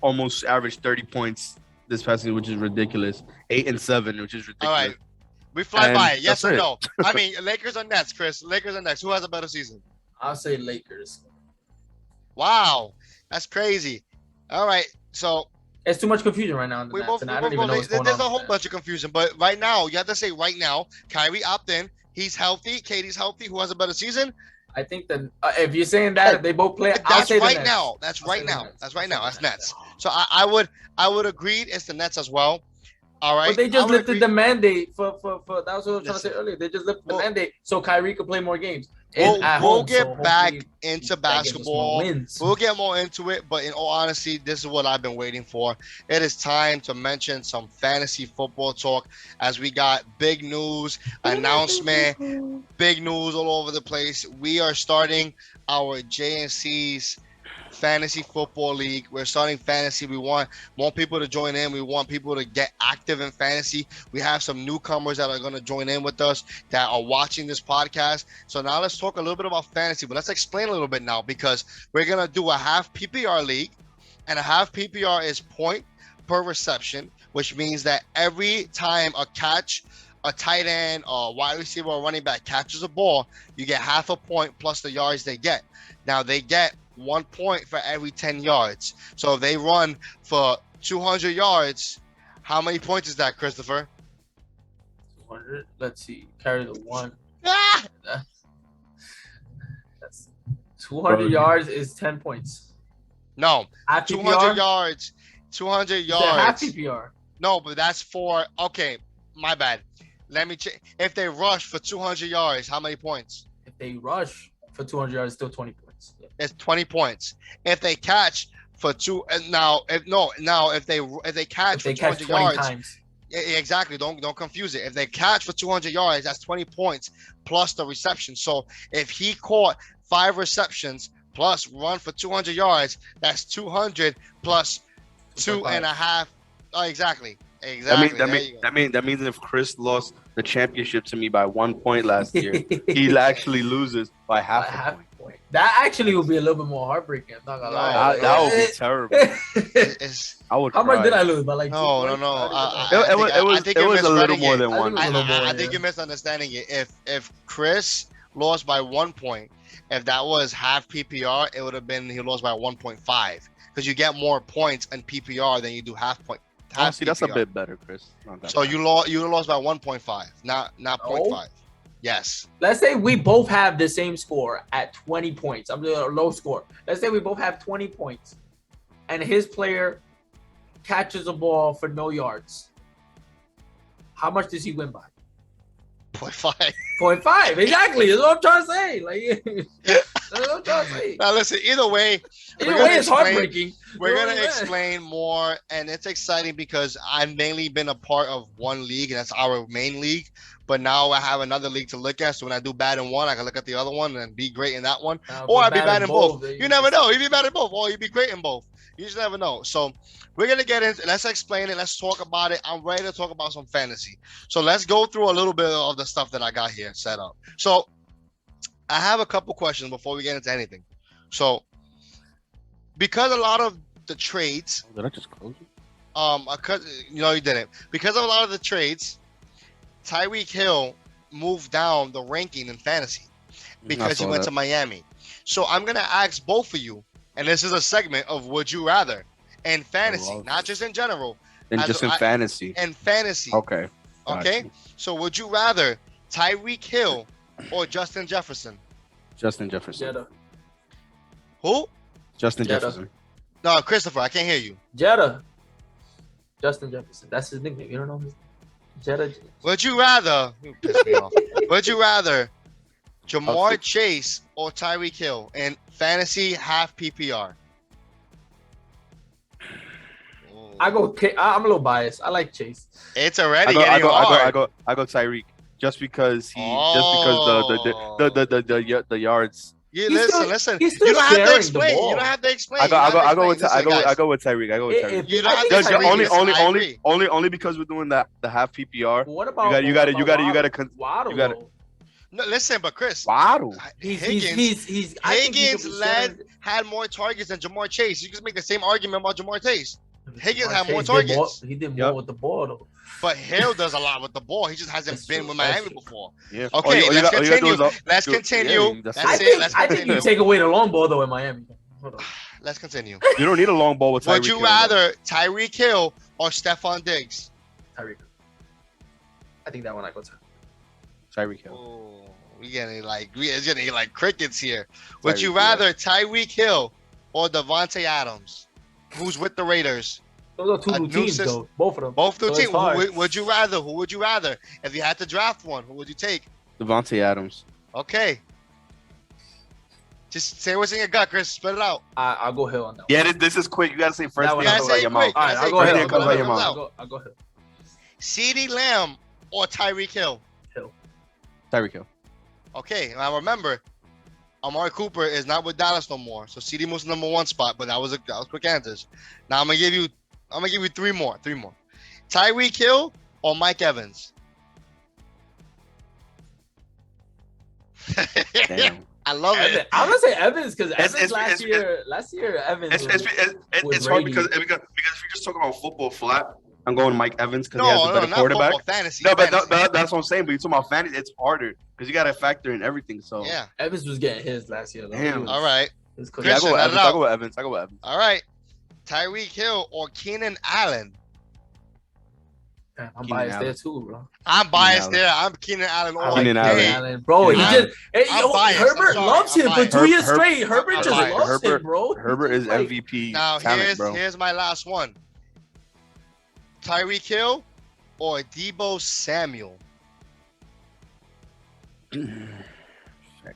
almost averaged 30 points this past season, which is ridiculous. 8 and 7, which is ridiculous. All right, we fly by it. Yes or no? I mean, Lakers or Nets, Chris? Lakers or Nets? Who has a better season? I'll say Lakers. Wow, that's crazy. All right, so it's too much confusion right now. I don't even know what's going on. There's a whole bunch of confusion, but right now you have to say right now, Kyrie opt in. He's healthy. KD's healthy. Who has a better season? I think that if you're saying that if they both play, I'll say right now. That's right now. That's right now. That's Nets. So I would agree it's the Nets as well. All right. But they just lifted the mandate for that was what I was trying to say earlier. They just lifted the mandate so Kyrie could play more games. We'll get back into basketball. We'll get more into it, but in all honesty, this is what I've been waiting for. It is time to mention some fantasy football talk as we got big news, announcement, big news all over the place. We are starting our JNC's Fantasy Football League. We're starting fantasy. We want more people to join in. We want people to get active in fantasy. We have some newcomers that are going to join in with us that are watching this podcast. So now let's talk a little bit about fantasy, but let's explain a little bit now because we're going to do a half PPR league, and a half PPR is point per reception, which means that every time a tight end, a wide receiver, or running back catches a ball, you get half a point plus the yards they get. Now they get 1 point for every 10 yards. So if they run for 200 yards, how many points is that, Christopher? 200. Let's see. Carry the one. That's 200 yards is 10 points. No. Half 200 yards. 200 yards. Half PPR. No, but that's for My bad. Let me check. If they rush for 200 yards, how many points? If they rush for 200 yards, still 20 points. Yeah. It's 20 points. If they catch for two, if they catch If for they catch 200 20 yards, times, exactly. Don't confuse it. If they catch for 200 yards, that's 20 points plus the reception. So if he caught 5 receptions plus run for 200 yards, that's 200 plus 2.5. Oh, exactly. Exactly. That means if Chris lost the championship to me by 1 point last year, he actually loses by half a point. That actually would be a little bit more heartbreaking. I'm not gonna No, lie. That would be terrible. It's, I would. How much cry. did I lose? By like no. I It was a little more than one. I think you're misunderstanding it. If Chris lost by 1 point, if that was half PPR, it would have been he lost by 1.5 because you get more points in PPR than you do half point. Oh, see, that's a bit better, Chris. So you lost by 1.5, not 0.5. Yes. Let's say we both have the same score at 20 points. I'm doing a low score. Let's say we both have 20 points, and his player catches a ball for no yards. How much does he win by? 0.5. 0.5. Exactly. That's what I'm trying to say. Like, that's what I'm trying to say. Now listen. Either way, It's heartbreaking. We're gonna explain more, and it's exciting because I've mainly been a part of one league, and that's our main league. But now I have another league to look at. So when I do bad in one, I can look at the other one and be great in that one, or I'd be bad in both. You never know. You'd be bad in both, or you'd be great in both. You just never know. So we're gonna get into. Let's explain it. Let's talk about it. I'm ready to talk about some fantasy. So let's go through a little bit of the stuff that I got here set up. So I have a couple questions before we get into anything. So because a lot of the trades, Did I just close it? no, you didn't. Because of a lot of the trades, Tyreek Hill moved down the ranking in fantasy because he went to Miami. So I'm gonna ask both of you, and this is a segment of Would You Rather and fantasy, not just in general. And just in fantasy. And fantasy. Okay. Okay. Gotcha. So would you rather Tyreek Hill or Justin Jefferson? Justin Jefferson. Jetta. Who? Justin Jetta. Jefferson. No, Christopher. I can't hear you. Jetta. Justin Jefferson. That's his nickname. You don't know his name? Jetta. Would you rather? You piss me off. Would you rather Jamar Chase or Tyreek Hill in fantasy half PPR? I'm a little biased. I like Chase. It's already getting hard. I go Tyreek just because the yards. You listen. He's You still don't have to sharing explain. the ball. You don't have to explain. I go with Tyreek. You don't have to explain. Only because we're doing the half PPR. What about You gotta Waddle? you gotta- though? No, listen, but Chris. Waddle. He's I think Higgins had more targets than Jamar Chase. You can make the same argument about Jamar Chase. Higgins had more targets. He did more with the ball though. But Hill does a lot with the ball. He just hasn't been with Miami before. Yeah. Okay, let's continue. Let's continue. I think you take away the long ball though in Miami. Hold on. Let's continue. You don't need a long ball with Tyreek. Would you rather Tyreek Hill or Stephon Diggs? Tyreek. I think that one I go to. Tyreek Hill. Oh, we're getting like crickets here. Would you rather Tyreek Hill or Devontae Adams, who's with the Raiders? Those are two new teams, though. Both of them. Both new teams. Who would you rather? Who would you rather? If you had to draft one, who would you take? Devontae Adams. Okay. Just say what's in your gut, Chris. Spit it out. I'll go Hill on that. Yeah, this is quick. You gotta say first thing comes out your mouth. All right, I'll go Hill. I'll go Hill. CeeDee Lamb or Tyreek Hill? Hill. Tyreek Hill. Okay, now remember, Amari Cooper is not with Dallas no more, so CeeDee moves to number 1 spot. But that was quick answers. Now I'm gonna give you 3 more. Tyreek Hill or Mike Evans? Damn. I love it. I'm gonna say Evans because last year Evans. It's hard because if you're just talking about football flat, I'm going Mike Evans because he has a better quarterback. Fantasy, but that's what I'm saying. But you're talking about fantasy, it's harder because you got to factor in everything. So yeah, Evans was getting his last year. Damn. All right. I go with Evans. All right. Tyreek Hill or Keenan Allen? I'm biased there too, bro. I'm biased there. I'm Keenan Allen all Keenan day. Allen. Bro, Herbert loves him for 2 years straight. Herbert just loves him, bro. Herbert is MVP. Now talent, bro. Here's my last one. Tyreek Hill or Debo Samuel?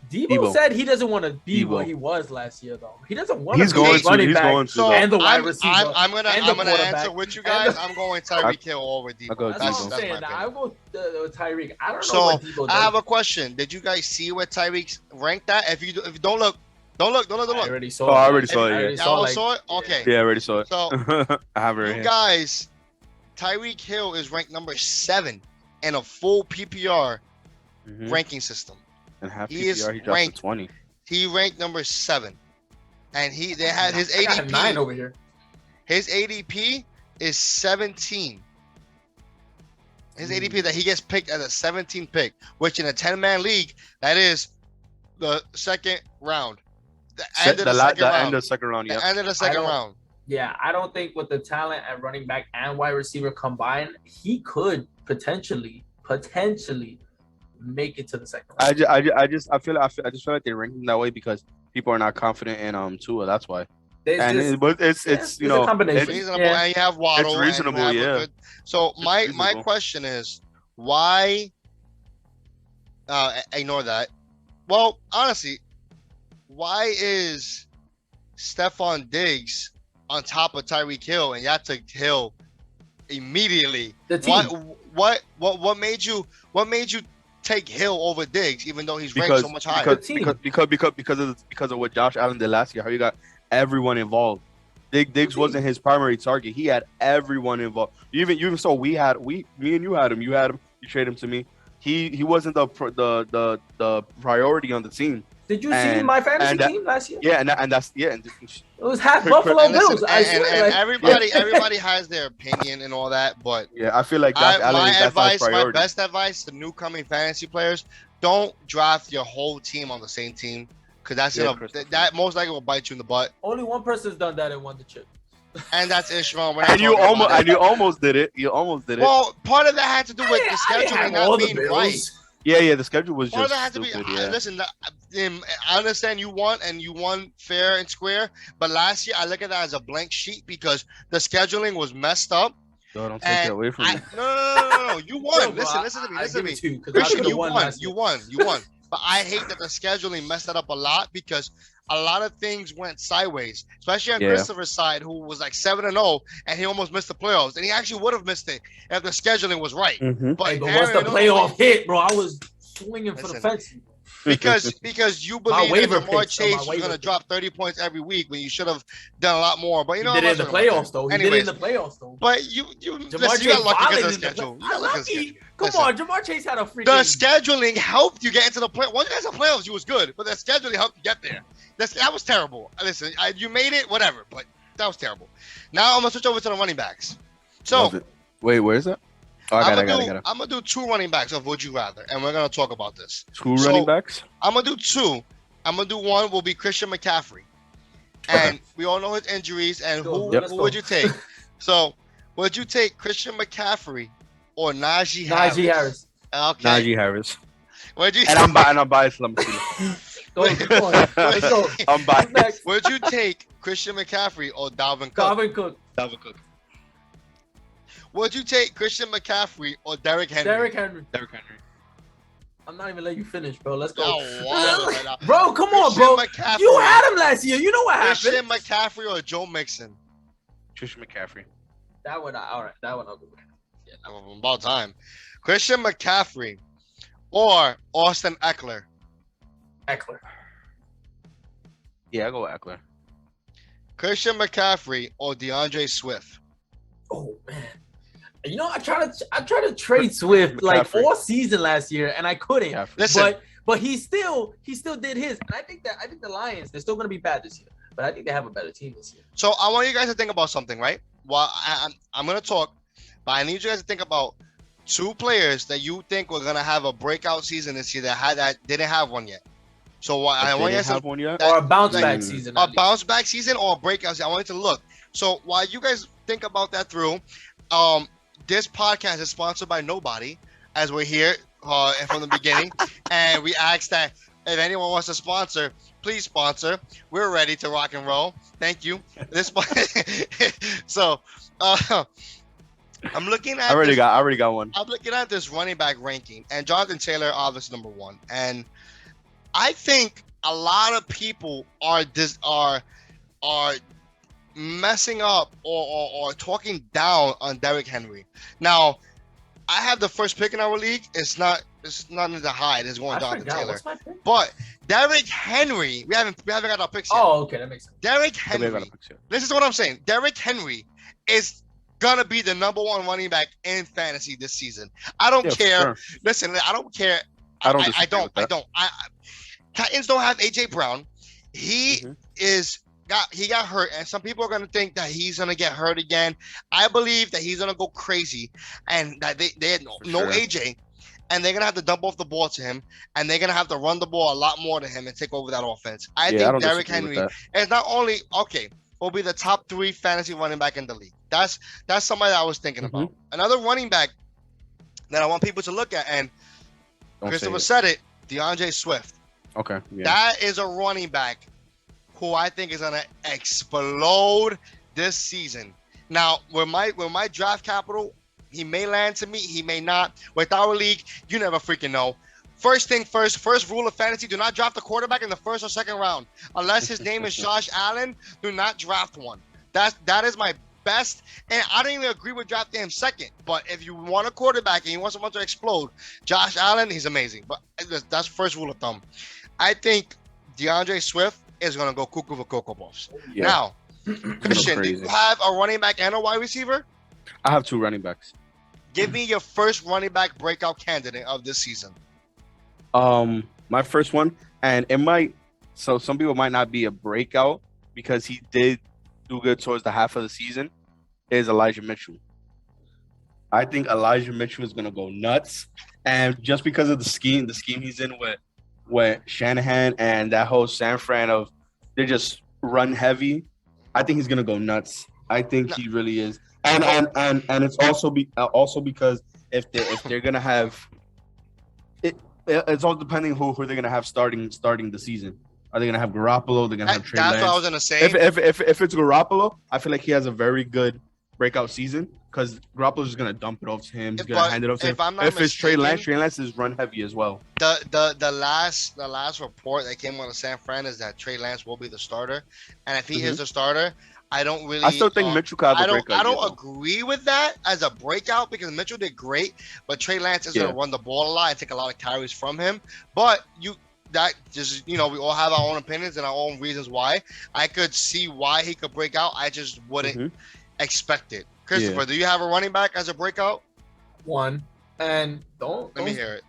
Debo said he doesn't want to be Debo. what he was last year, though. He doesn't want He's to be going the to. running He's back going to. So though. and the wide I'm receiver. gonna and the answer quarterback. with you And guys. I'm going Tyreek Hill over Debo. I'll go That's what I'm saying. my I opinion. go Tyreek. I don't know So what Debo does. I have a question. Did you guys see where Tyreek's ranked at? If you don't look, don't look. I already saw. Oh, I it. already saw it, I yeah. already Y'all like- saw it? Okay. Yeah, I already saw it. So I have it right you here. guys, Tyreek Hill is ranked number 7 in a full PPR Mhm. ranking system. And half he is PPR, he dropped ranked- to 20. He ranked number 7, and they had his I got him 9 ADP. over here. His ADP is 17. His ADP that he gets picked as a 17 pick, which in a 10-man league, that is the second round. The end of the second round. end of the second round, The yeah. end of the second don't- round. Yeah, I don't think with the talent at running back and wide receiver combined, he could potentially make it to the second round. I just feel like they rank him that way because people are not confident in Tua. That's why. And it's it's you a know combination. it's- Reasonable, Yeah. and you have Waddle. and you reasonable, have a yeah. good- So my reasonable. question is, why? Ignore that. Well, honestly, why is Stephon Diggs on top of Tyreek Hill and y'all took Hill immediately? The team. What made you take Hill over Diggs even though he's ranked so much higher? because of what Josh Allen did last year. How you got everyone involved. Diggs wasn't his primary target. He had everyone involved. You even saw me and you had him. You had him. You traded him to me. He wasn't the priority on the team. Did you see and- my fantasy and that- team last year? Yeah, and that's yeah. And It was half Quick- Buffalo And listen, Bills. I and swear, like, everybody has their opinion and all that, but yeah, I feel like Josh Allen my is that's not his advice, my priority. best advice to new coming fantasy players: don't draft your whole team on the same team, because that's Yeah, gonna Christopher. that most likely will bite you in the butt. only one person's done that and won the chip. And that's Ishmael. We're not And you talking about it. almost did it. You almost did it. Well, part of that had to do with the I didn't scheduling have not all the being Bills. right. Yeah. The schedule was Part of just that had to be. stupid. Yeah. Listen, I understand you won fair and square, but last year I look at that as a blank sheet because the scheduling was messed up. No, don't take it away from me. No. You won. Yo, bro, listen to me. I Listen to give me. it to you, 'cause I Christian, could've you won. last You year. won. You won. But I hate that the scheduling messed that up a lot because a lot of things went sideways, especially on Yeah. Christopher's side, who was like 7-0, and he almost missed the playoffs. And he actually would have missed it if the scheduling was right. Mhm. But, Hey, but Aaron, once the you know, playoff hit, bro, I was swinging for the Listen. fence. because you believe that waiver Jamar picks, though, my Chase was waiver going to picks. drop 30 points every week when you should have done a lot more. But you He know, did I'm it in not the talking about playoffs, that. though. He did it Anyways, in the playoffs, though. but you Jamar listen, you Chase got lucky because of the violated schedule. You I got lucky lucky. because of the schedule. Come Listen. on, Jamar Chase had a freaking. The scheduling helped you get into the play. Once you guys had playoffs, you was good, but the scheduling helped you get there. That was terrible. Listen, you made it, whatever, but that was terrible. Now I'm gonna switch over to the running backs. So Love it. Wait, where is that? Oh, I got it. I'm gonna do 2 running backs of Would You Rather, and we're gonna talk about this. Two So- running backs. I'm gonna do 2. I'm gonna do 1 will be Christian McCaffrey, and we all know his injuries. And who, Yep. who would you take? So would you take Christian McCaffrey or Najee Harris? Najee Harris. Okay. Najee Harris. Would you? And I'm biased. Let me see. Go, come on. Let's go. I'm Who's biased. next? Would you take Christian McCaffrey or Dalvin Cook? Dalvin Cook. Dalvin Cook. Would you take Christian McCaffrey or Derrick Henry? Derrick Henry. Derrick Henry. I'm not even letting you finish, bro. Let's go. Oh, wow, right now. Bro, come on, Christian bro. McCaffrey. You had him last year. You know what Christian happened. McCaffrey or Joe Mixon? Christian McCaffrey. That one, all right. That one, I'll go with. Yeah, about time. Christian McCaffrey or Austin Eckler? Eckler. Yeah, I go with Eckler. Christian McCaffrey or DeAndre Swift? Oh man. You know, I tried to trade Swift like McCaffrey. all season last year, and I couldn't. McCaffrey. Listen. But he still did his, and I think the Lions, they're still gonna be bad this year, but I think they have a better team this year. So I want you guys to think about something, right? Well, I'm gonna talk, but I need you guys to think about 2 players that you think were gonna have a breakout season this year that didn't have one yet. So I want you guys to have one yet. That- Or a bounce like- back season. a at least. bounce back season or a breakout season. I want you to look. So while you guys think about that through, this podcast is sponsored by nobody, as we're here from the beginning, and we ask that if anyone wants to sponsor, please sponsor. We're ready to rock and roll. Thank you. This so I'm looking at I already got one. I'm looking at this running back ranking, and Jonathan Taylor obviously number one. And I think a lot of people are messing up or talking down on Derrick Henry. Now, I have the first pick in our league. It's not in the hide. It's going Jonathan Taylor. What's my pick? But Derrick Henry, we haven't got our picks yet. Oh, okay, that makes sense. Derrick Henry. This is what I'm saying. Derrick Henry is gonna be the number one running back in fantasy this season. I don't care. Sure. Listen, I don't care. I don't. Titans don't have AJ Brown. He got hurt, and some people are gonna think that he's gonna get hurt again. I believe that he's gonna go crazy, and that they had no AJ, and they're gonna have to dump off the ball to him, and they're gonna have to run the ball a lot more to him and take over that offense. I think Derrick Henry is not only will be the top 3 fantasy running back in the league. That's somebody that I was thinking about. Another running back that I want people to look at, and Christopher said it, DeAndre Swift. Okay. Yeah. That is a running back who I think is gonna explode this season. Now, with my draft capital, he may land to me, he may not. With our league, you never freaking know. First thing first, first rule of fantasy, do not draft a quarterback in the first or second round. Unless his name is Josh Allen, do not draft one. That is my best, and I don't even agree with drafting him second. But if you want a quarterback and you want someone to explode, Josh Allen, he's amazing. But that's first rule of thumb. I think DeAndre Swift is going to go cuckoo for Cocoa Puffs. Yeah. Now, Christian, do you have a running back and a wide receiver? I have 2 running backs. Give me your first running back breakout candidate of this season. My first one, and it might, so some people might not be a breakout because he did do good towards the half of the season, is Elijah Mitchell. I think Elijah Mitchell is going to go nuts. And just because of the scheme he's in with Shanahan and that whole San Fran of, they just run heavy, I think he's going to go nuts. I think he really is. And it's also because if they're going to have it, it's all depending who they're going to have starting the season. Are they going to have Garoppolo? They're going to have Trey Lance. That's what I was going to say. If it's Garoppolo, I feel like he has a very good breakout season because Garoppolo's just going to dump it off to him. He's going to hand it off to him. If it's Trey Lance is run heavy as well. The last report that came out of San Fran is that Trey Lance will be the starter, and if he is the starter, I still think Mitchell could have a breakout. I don't agree with that as a breakout because Mitchell did great, but Trey Lance is going to run the ball a lot and take a lot of carries from him. But we all have our own opinions and our own reasons why. I could see why he could break out. I just wouldn't expect it. Christopher, do you have a running back as a breakout? One, and let me hear it.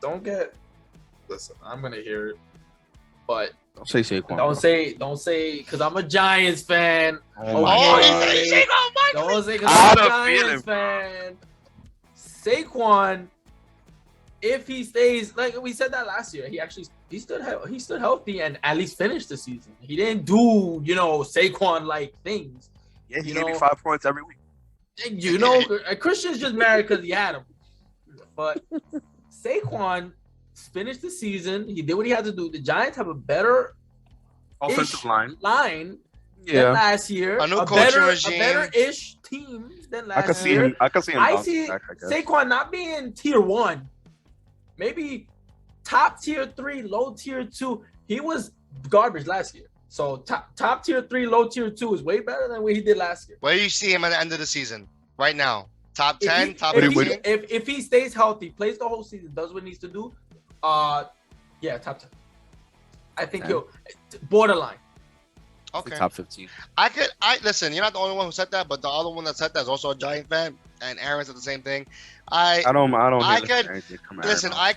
Listen, I'm gonna hear it, but. Don't say Saquon. Don't say, because I'm a Giants fan. Oh my God. Don't say, because I'm a Giants fan. Saquon, if he stays, like we said that last year, he stood healthy and at least finished the season. He didn't do, Saquon-like things. Yeah, he gave me 5 points every week. Christian's just married because he had him. But Saquon finished the season. He did what he had to do. The Giants have a better offensive line than last year. A better-ish team than last year. I can see him. I see Saquon not being tier 1, maybe top tier 3, low tier 2. He was garbage last year. So top tier 3, low tier 2 is way better than what he did last year. Where do you see him at the end of the season? Right now, top 10, top 15. If he stays healthy, plays the whole season, does what he needs to do. Top 10. I think he'll borderline. Okay. Top 15. I listen. You're not the only one who said that, but the other one that said that is also a Giant fan, and Aaron said the same thing. I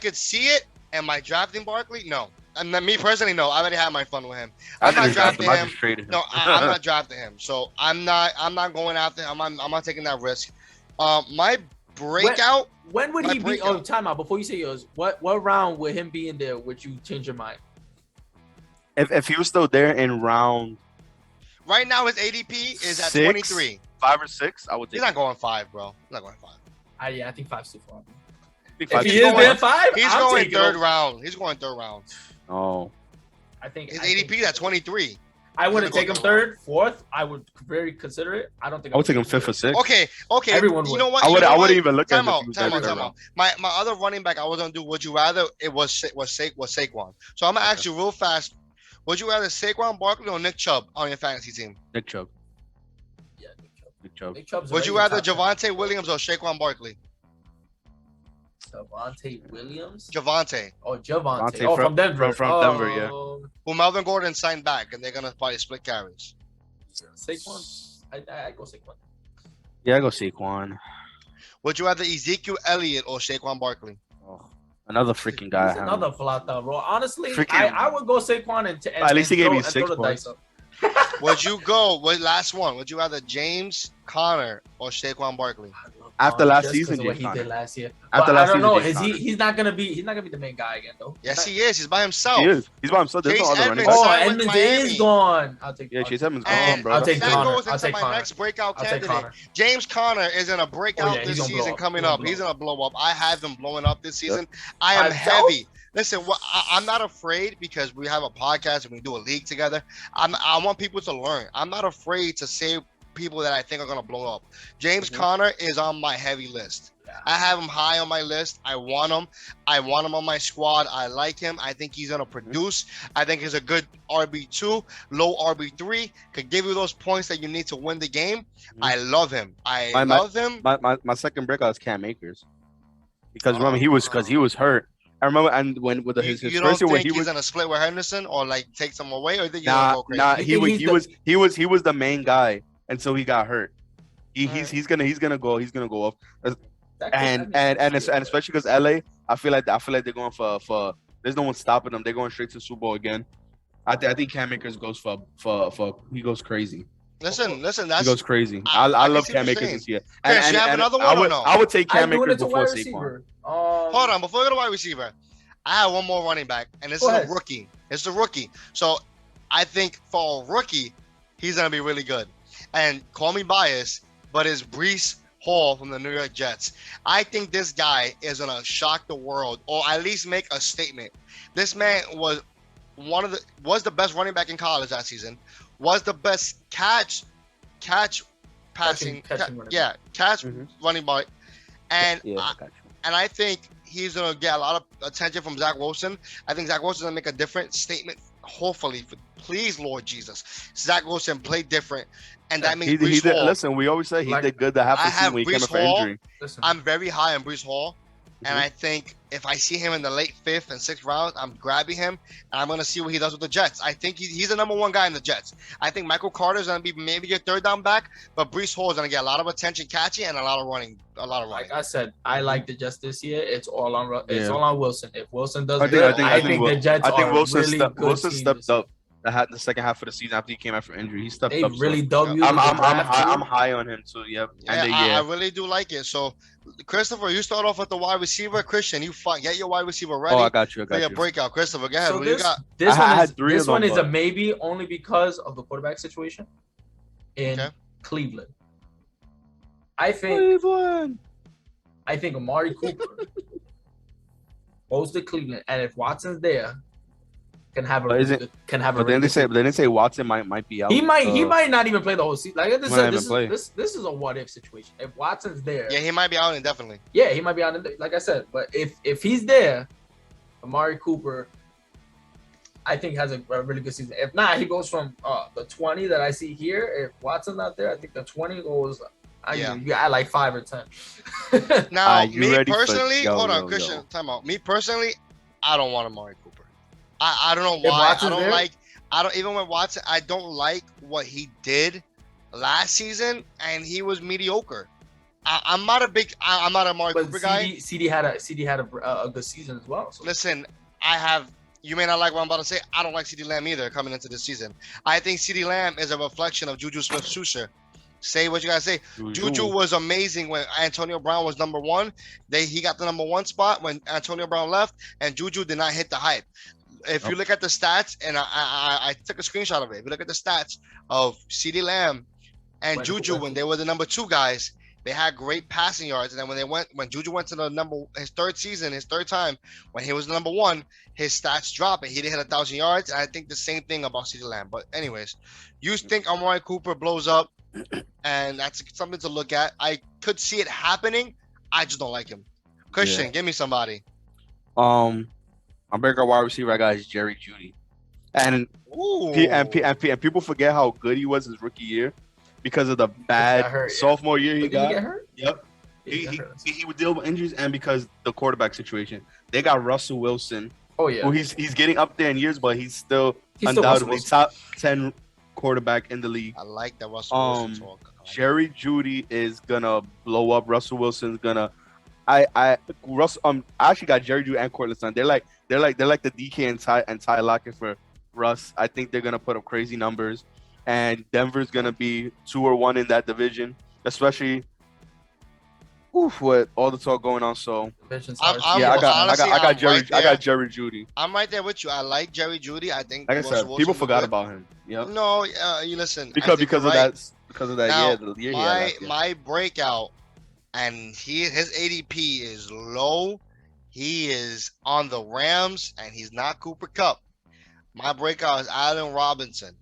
could see it. Am I drafting Barkley? No. And me personally, no. I already had my fun with him. I'm not drafting him. No, I'm not drafting him. So I'm not going after him. I'm not taking that risk. My breakout. When would he be? Oh, time out. Before you say yours, what round would him be in there? Would you change your mind? If he was still there in round. Right now, his ADP is at 23. 5 or 6, I would take. He's not going 5, bro. He's not going 5. I think 5's too far. If he is there 5, he's going third round. He's going third round. Oh. I think his ADP is at 23. I wouldn't Gonna take go him third. third, fourth. I would very consider it. I don't think I would take him him fifth or sixth. Okay. Everyone You would. know what? I You would. know I what? wouldn't even look at him Time if out. he was Time there out. Time third out. My other running back I was gonna do. Would you rather? It was Saquon. So I'm gonna ask you real fast. Would you rather Saquon Barkley or Nick Chubb on your fantasy team? Nick Chubb. Yeah, Nick Chubb. Nick Chubb. Nick Chubb's Would you already rather top 10. Javante Williams or Saquon Barkley? Javante Williams? Javante, Oh, Javante. Javante Oh, from- from Denver. from Denver, yeah. who Melvin Gordon signed back, and they're gonna probably split carries. Saquon. I go Saquon. Yeah, I go Saquon. Would you rather Ezekiel Elliott or Saquon Barkley? Oh, another freaking guy. He's another flata, bro. Honestly, Freaking- I would go Saquon and At least he gave me throw 6 the points. dice up. Would you go? Last one. Would you rather James Conner or Saquon Barkley? After Conner, last just season, 'cause of what James he Conner. did last year. After But last I don't know. season, James Conner. He's not gonna be the main guy again though. Yes, he is. He's by himself. He is. He's by himself. There's no Chase other running Edmonds. back. Oh, Signed with Edmonds Miami. is gone. I'll take. Yeah, Chase Edmonds And gone, bro. I'll take that Conner. goes I'll into take my Conner. next breakout I'll take candidate. Conner. James Conner is in a breakout Oh, yeah, he's this gonna blow season up. coming He's up. gonna He's blow gonna blow up. I have him blowing up this season. I am Himself? heavy. Listen, I'm not afraid because we have a podcast and we do a league together. I want people to learn. I'm not afraid to say people that I think are gonna blow up. James Conner is on my heavy list. Yeah. I have him high on my list. I want him. I want him on my squad. I like him. I think he's gonna produce. I think he's a good RB2, low RB3. Could give you those points that you need to win the game. I love him. I love him. My second breakout is Cam Akers. Because remember he was hurt. I remember, and when with his You don't first year when think he he's was gonna split with Henderson or like take some away, or think he's gonna go crazy? nah, You think he was the main guy, and so he got hurt. Alright. He's gonna go off, That could- and I mean, especially because LA, I feel like they're going for there's no one stopping them. They're going straight to the Super Bowl again. I think Cam Akers goes for he goes crazy. Listen. He That's goes crazy. I I can love see what Cam you're Akers saying. this year. Chris, you have another one I or would no? I would take I Cam do it Akers as a before wide Saquon. receiver. hold on before we go to wide receiver. I have one more running back, and this Go is ahead. a rookie. It's a rookie. So I think for a rookie, he's gonna be really good. And call me biased, but it's Brees Hall from the New York Jets. I think this guy is gonna shock the world, or at least make a statement. This man was the best running back in college that season. Was the best catch passing, Catching running Mhm. running back, and Yeah, I got you. and I think he's gonna get a lot of attention from Zach Wilson. I think Zach Wilson's gonna make a different statement. Hopefully, please, Lord Jesus, Zach Wilson played different, and that means He Brees did, Hall. listen, we always say he Like, did good the half I the have season when he came Brees in for Hall. injury. Listen, I'm very high on Brees Hall, and Mhm. I think if I see him in the late 5th and 6th round, I'm grabbing him, and I'm gonna see what he does with the Jets. I think he's the number one guy in the Jets. I think Michael Carter's gonna be maybe your third down back, but Brees Hall is gonna get a lot of attention catching and a lot of running. like I said, I like the Jets this year. It's all on Yeah. Wilson. If Wilson does I think- good, I think the Jets I think are Wilson really stepped good team stepped this year. up the second half of the season after he came out from injury. He stepped They up. so really W. I'm the draft too. high on him too. Yep. Yeah, And I really do like it. So, Christopher, you start off with the wide receiver. Christian, get your wide receiver ready oh, I got you. for your breakout. Christopher, go ahead. So What you this, got? this I one had is three this of them, one is a but- maybe only because of the quarterback situation in Okay. Cleveland. I think Cleveland. Amari Cooper goes to Cleveland, and if Watson's there, can have a But is really it- good, can have a But really then they good say, season. but then they say Watson might be out. He might not even play the whole season. Like I Might said, not even play. this is a what if situation. If Watson's there, Yeah, he might be out indefinitely. yeah, he might be on. Like I said, but if he's there, Amari Cooper, I think has a really good season. If not, he goes from the 20 that I see here. If Watson's not there, I think the 20 goes. You got like 5 or 10. Now, you me ready for- personally, yo, hold on, yo, Christian, yo. time out. Me personally, I don't want Amari Cooper. I don't know If why. Watson's there? I don't even with Watson. I don't like what he did last season, and he was mediocre. I'm not a Amari But Cooper guy. CD had a good season as well. So. Listen, you may not like what I'm about to say. I don't like CeeDee Lamb either coming into this season. I think CeeDee Lamb is a reflection of Juju Smith-Schuster. Say what you gotta say. Juju was amazing when Antonio Brown was number one. He got the number one spot when Antonio Brown left, and Juju did not hit the hype. If you look at the stats, and I took a screenshot of it. If you look at the stats of CeeDee Lamb and Juju when they were the number two guys, They had great passing yards, and then when Juju went to his third season, his third time, when he was number one, his stats dropped, and he didn't hit 1,000 yards. And I think the same thing about CeeDee Lamb. But anyways, you think Amari Cooper blows up, and that's something to look at. I could see it happening. I just don't like him. Christian, give me somebody. My breakout wide receiver I got is Jerry Jeudy, and people forget how good he was his rookie year because of the bad sophomore year he got. Did he get hurt? Yep. He would deal with injuries, and because the quarterback situation, they got Russell Wilson. Oh yeah, who he's getting up there in years, but he's still undoubtedly top 10 quarterback in the league. I like that Russell Wilson talk. Jerry Jeudy is gonna blow up. Russell Wilson's gonna. I actually got Jerry Jeudy and Cortland Sutton. They're like the DK and Ty Lockett for Russ. I think they're gonna put up crazy numbers, and Denver's gonna be 2-1 in that division, especially with all the talk going on. So I got Jerry Jeudy. I'm right there with you. I like Jerry Jeudy. I think, like I said, people forgot about him. Yep. No, you listen. Because of that. Now, the year my breakout, and his ADP is low. He is on the Rams, and he's not Cooper Kupp. My breakout is Allen Robinson.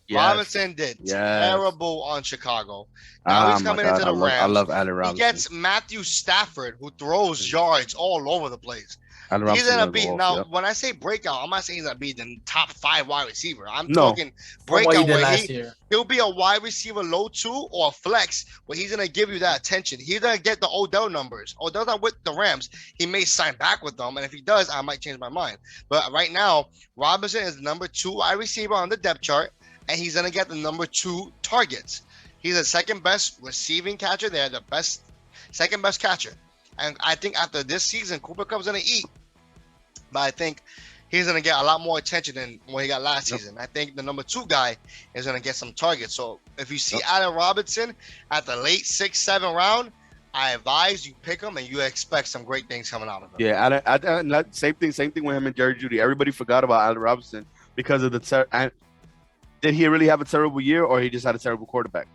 Yes. Robinson did terrible on Chicago. Now he's coming into the Rams. I love Allen Robinson. He gets Matthew Stafford, who throws yards all over the place. He's gonna be when I say breakout, I'm not saying he's gonna be the top 5 wide receiver. I'm talking breakout where he'll be a wide receiver low 2 or a flex where he's gonna give you that attention. He's gonna get the Odell numbers. Odell's not with the Rams. He may sign back with them, and if he does, I might change my mind. But right now, Robinson is the number 2 wide receiver on the depth chart, and he's gonna get the number 2 targets. He's the second best receiving catcher there, second best catcher. And I think after this season, Cooper Kupp's gonna eat. But I think he's going to get a lot more attention than what he got last season. I think the number 2 guy is going to get some targets. So if you see Allen Robinson at the late 6th, 7th round, I advise you pick him and you expect some great things coming out of him. Yeah, same thing with him and Jerry Jeudy. Everybody forgot about Allen Robinson because of did he really have a terrible year, or he just had a terrible quarterback?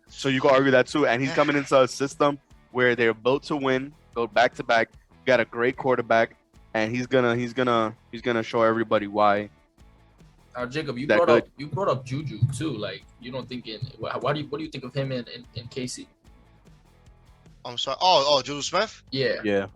So you can argue that too. And he's coming into a system where they're built to win, go back to back, got a great quarterback. And he's gonna show everybody why. Now, Jacob, you brought up Juju too. Like, you don't think what do you think of him in KC? I'm sorry. Oh, Juju Smith. Yeah. He's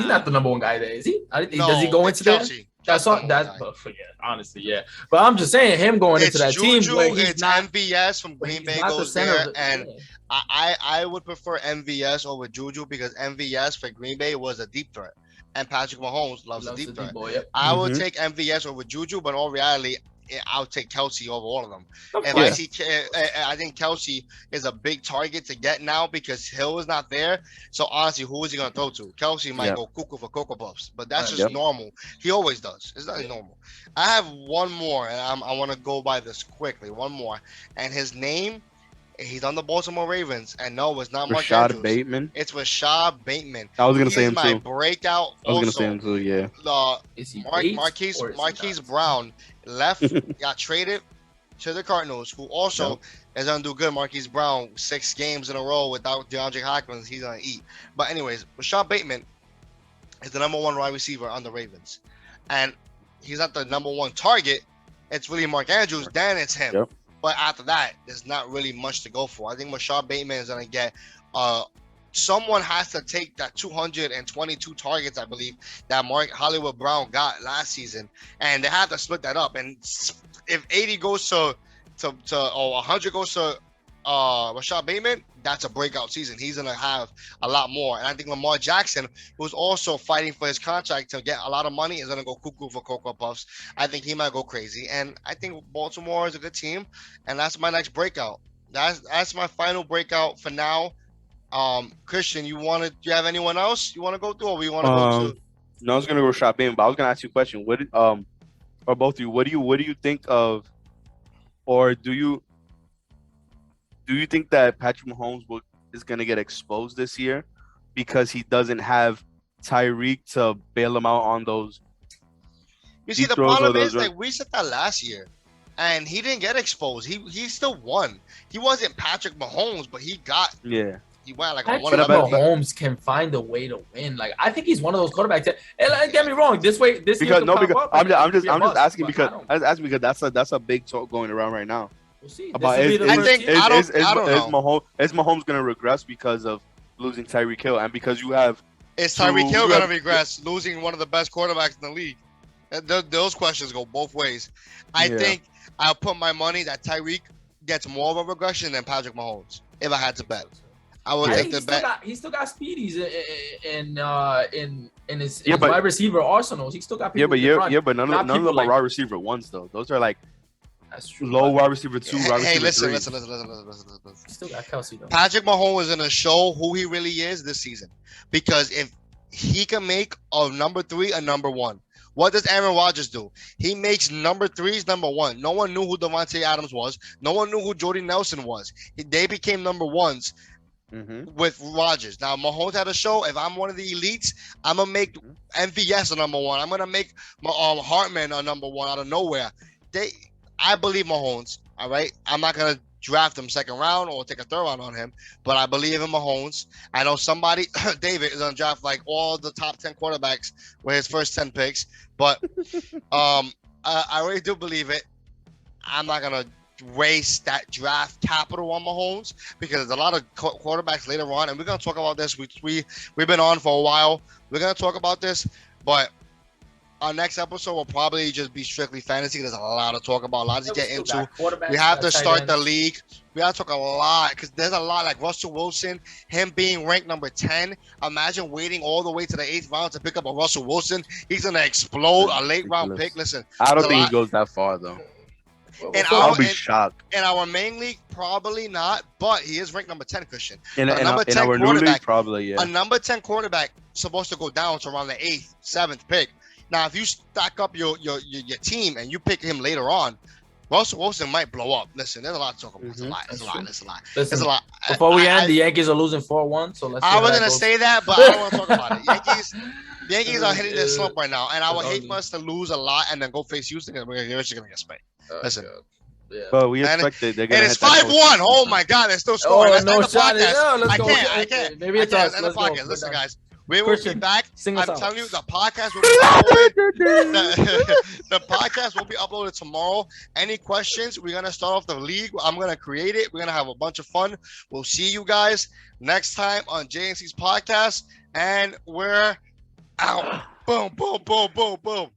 not the number 1 guy there, is he? Does he go into Kelsey. That's honestly, yeah. But I'm just saying, him going into that Juju, team where he's it's not MVS from Green Bay goes there, and I would prefer MVS over Juju because MVS for Green Bay was a deep threat, and Patrick Mahomes loves a deep threat. I would take MVS over Juju, but in all reality, I'll take Kelsey over all of them. I think Kelsey is a big target to get now because Hill is not there. So honestly, who is he going to throw to? Kelsey might go cuckoo for Cocoa Puffs, but that's just normal. He always does. It's not normal. I have one more, and I want to go by this quickly. One more, and his name, he's on the Baltimore Ravens, and no, it's not Mark Andrews. Bateman. It's Rashad Bateman. I was going to say him too. He's my breakout. I was going to say him too. Yeah. Is he Marquise Brown got traded to the Cardinals, who also is gonna do good. Marquise Brown, 6 games in a row without DeAndre Hopkins, he's gonna eat. But anyways, Rashad Bateman is the number 1 wide receiver on the Ravens, and he's not the number 1 target. It's really Mark Andrews, then it's him. But after that, there's not really much to go for. I think Rashad Bateman is gonna get someone has to take that 222 targets, I believe, that Mark Hollywood Brown got last season, and they have to split that up. And if 80 goes to 100 goes to Rashad Bateman, that's a breakout season. He's gonna have a lot more. And I think Lamar Jackson, who's also fighting for his contract to get a lot of money, is gonna go cuckoo for Cocoa Puffs. I think he might go crazy. And I think Baltimore is a good team, and that's my next breakout. That's my final breakout for now. Christian, do you have anyone else you want to go through, or we want to go to? No, I was gonna go Rashad Bateman, but I was gonna ask you a question. Or both of you, what do you think of, or do you think that Patrick Mahomes is gonna get exposed this year because he doesn't have Tyreek to bail him out on those? You see, the problem is that we said that last year, and he didn't get exposed. He still won. He wasn't Patrick Mahomes, but he went like a Patrick 111. Mahomes can find a way to win. Like I think he's one of those quarterbacks. That, and like, get me wrong, this year I'm just asking because that's a big talk going around right now. we'll see. About This will be the first year. I don't know. Is Mahomes gonna regress because of losing Tyreek Hill and because you have Is Tyreek Hill gonna regress, losing one of the best quarterbacks in the league? And those questions go both ways. I think I'll put my money that Tyreek gets more of a regression than Patrick Mahomes. If I had to bet, I would take the bet. He still got speedies in his wide receiver arsenals. He still got people. But none of them are wide receiver ones though. Those are like that's true. Low wide receiver 2, wide Hey, receiver listen. 3. Still got Kelsey though. Patrick Mahomes is gonna show who he really is this season, because if he can make a number 3 a number 1, what does Aaron Rodgers do? He makes number 3s number 1. No one knew who Devontae Adams was. No one knew who Jordy Nelson was. They became number 1s with Rodgers. Now Mahomes had a show. If I'm one of the elites, I'm gonna make MVS a number 1. I'm gonna make Hartman a number 1 out of nowhere. I believe Mahomes. All right, I'm not gonna draft him second round or take a third round on him, but I believe in Mahomes. I know somebody, David, is gonna draft like all the top 10 quarterbacks with his first 10 picks, but I really do believe it. I'm not gonna waste that draft capital on Mahomes because there's a lot of quarterbacks later on, and we're gonna talk about this. We've been on for a while. We're gonna talk about this, but our next episode will probably just be strictly fantasy. There's a lot to talk about, a lot to get into. We have to start the league. We have to talk a lot because there's a lot like Russell Wilson, him being ranked number 10. Imagine waiting all the way to the 8th round to pick up a Russell Wilson. He's going to explode, a late round pick. Listen, I don't think he goes that far, though. I'll be shocked. In our main league, probably not, but he is ranked number 10, Christian. In our new league, probably, yeah. A number 10 quarterback supposed to go down to around the 8th, 7th pick. Now, if you stack up your team and you pick him later on, Russell Wilson might blow up. Listen, there's a lot to talk about. There's a lot. Before we end, the Yankees are losing 4-1, so let's. I was gonna say that, but I don't want to talk about it. Yankees are hitting their slump right now, and I would hate for us to lose a lot and then go face Houston because we're just gonna get spanked. Listen. Yeah. But we expected they're gonna. And it's 5-1. Oh my God, they're still scoring. Let's end the podcast. I can't. Maybe it's us. End the podcast. Listen, guys. We will Christian, be back. I'm out. telling you, the podcast will be uploaded. The podcast will be uploaded tomorrow. Any questions? We're gonna start off the league. I'm gonna create it. We're gonna have a bunch of fun. We'll see you guys next time on JNC's podcast, and we're out. Boom, boom, boom, boom, boom.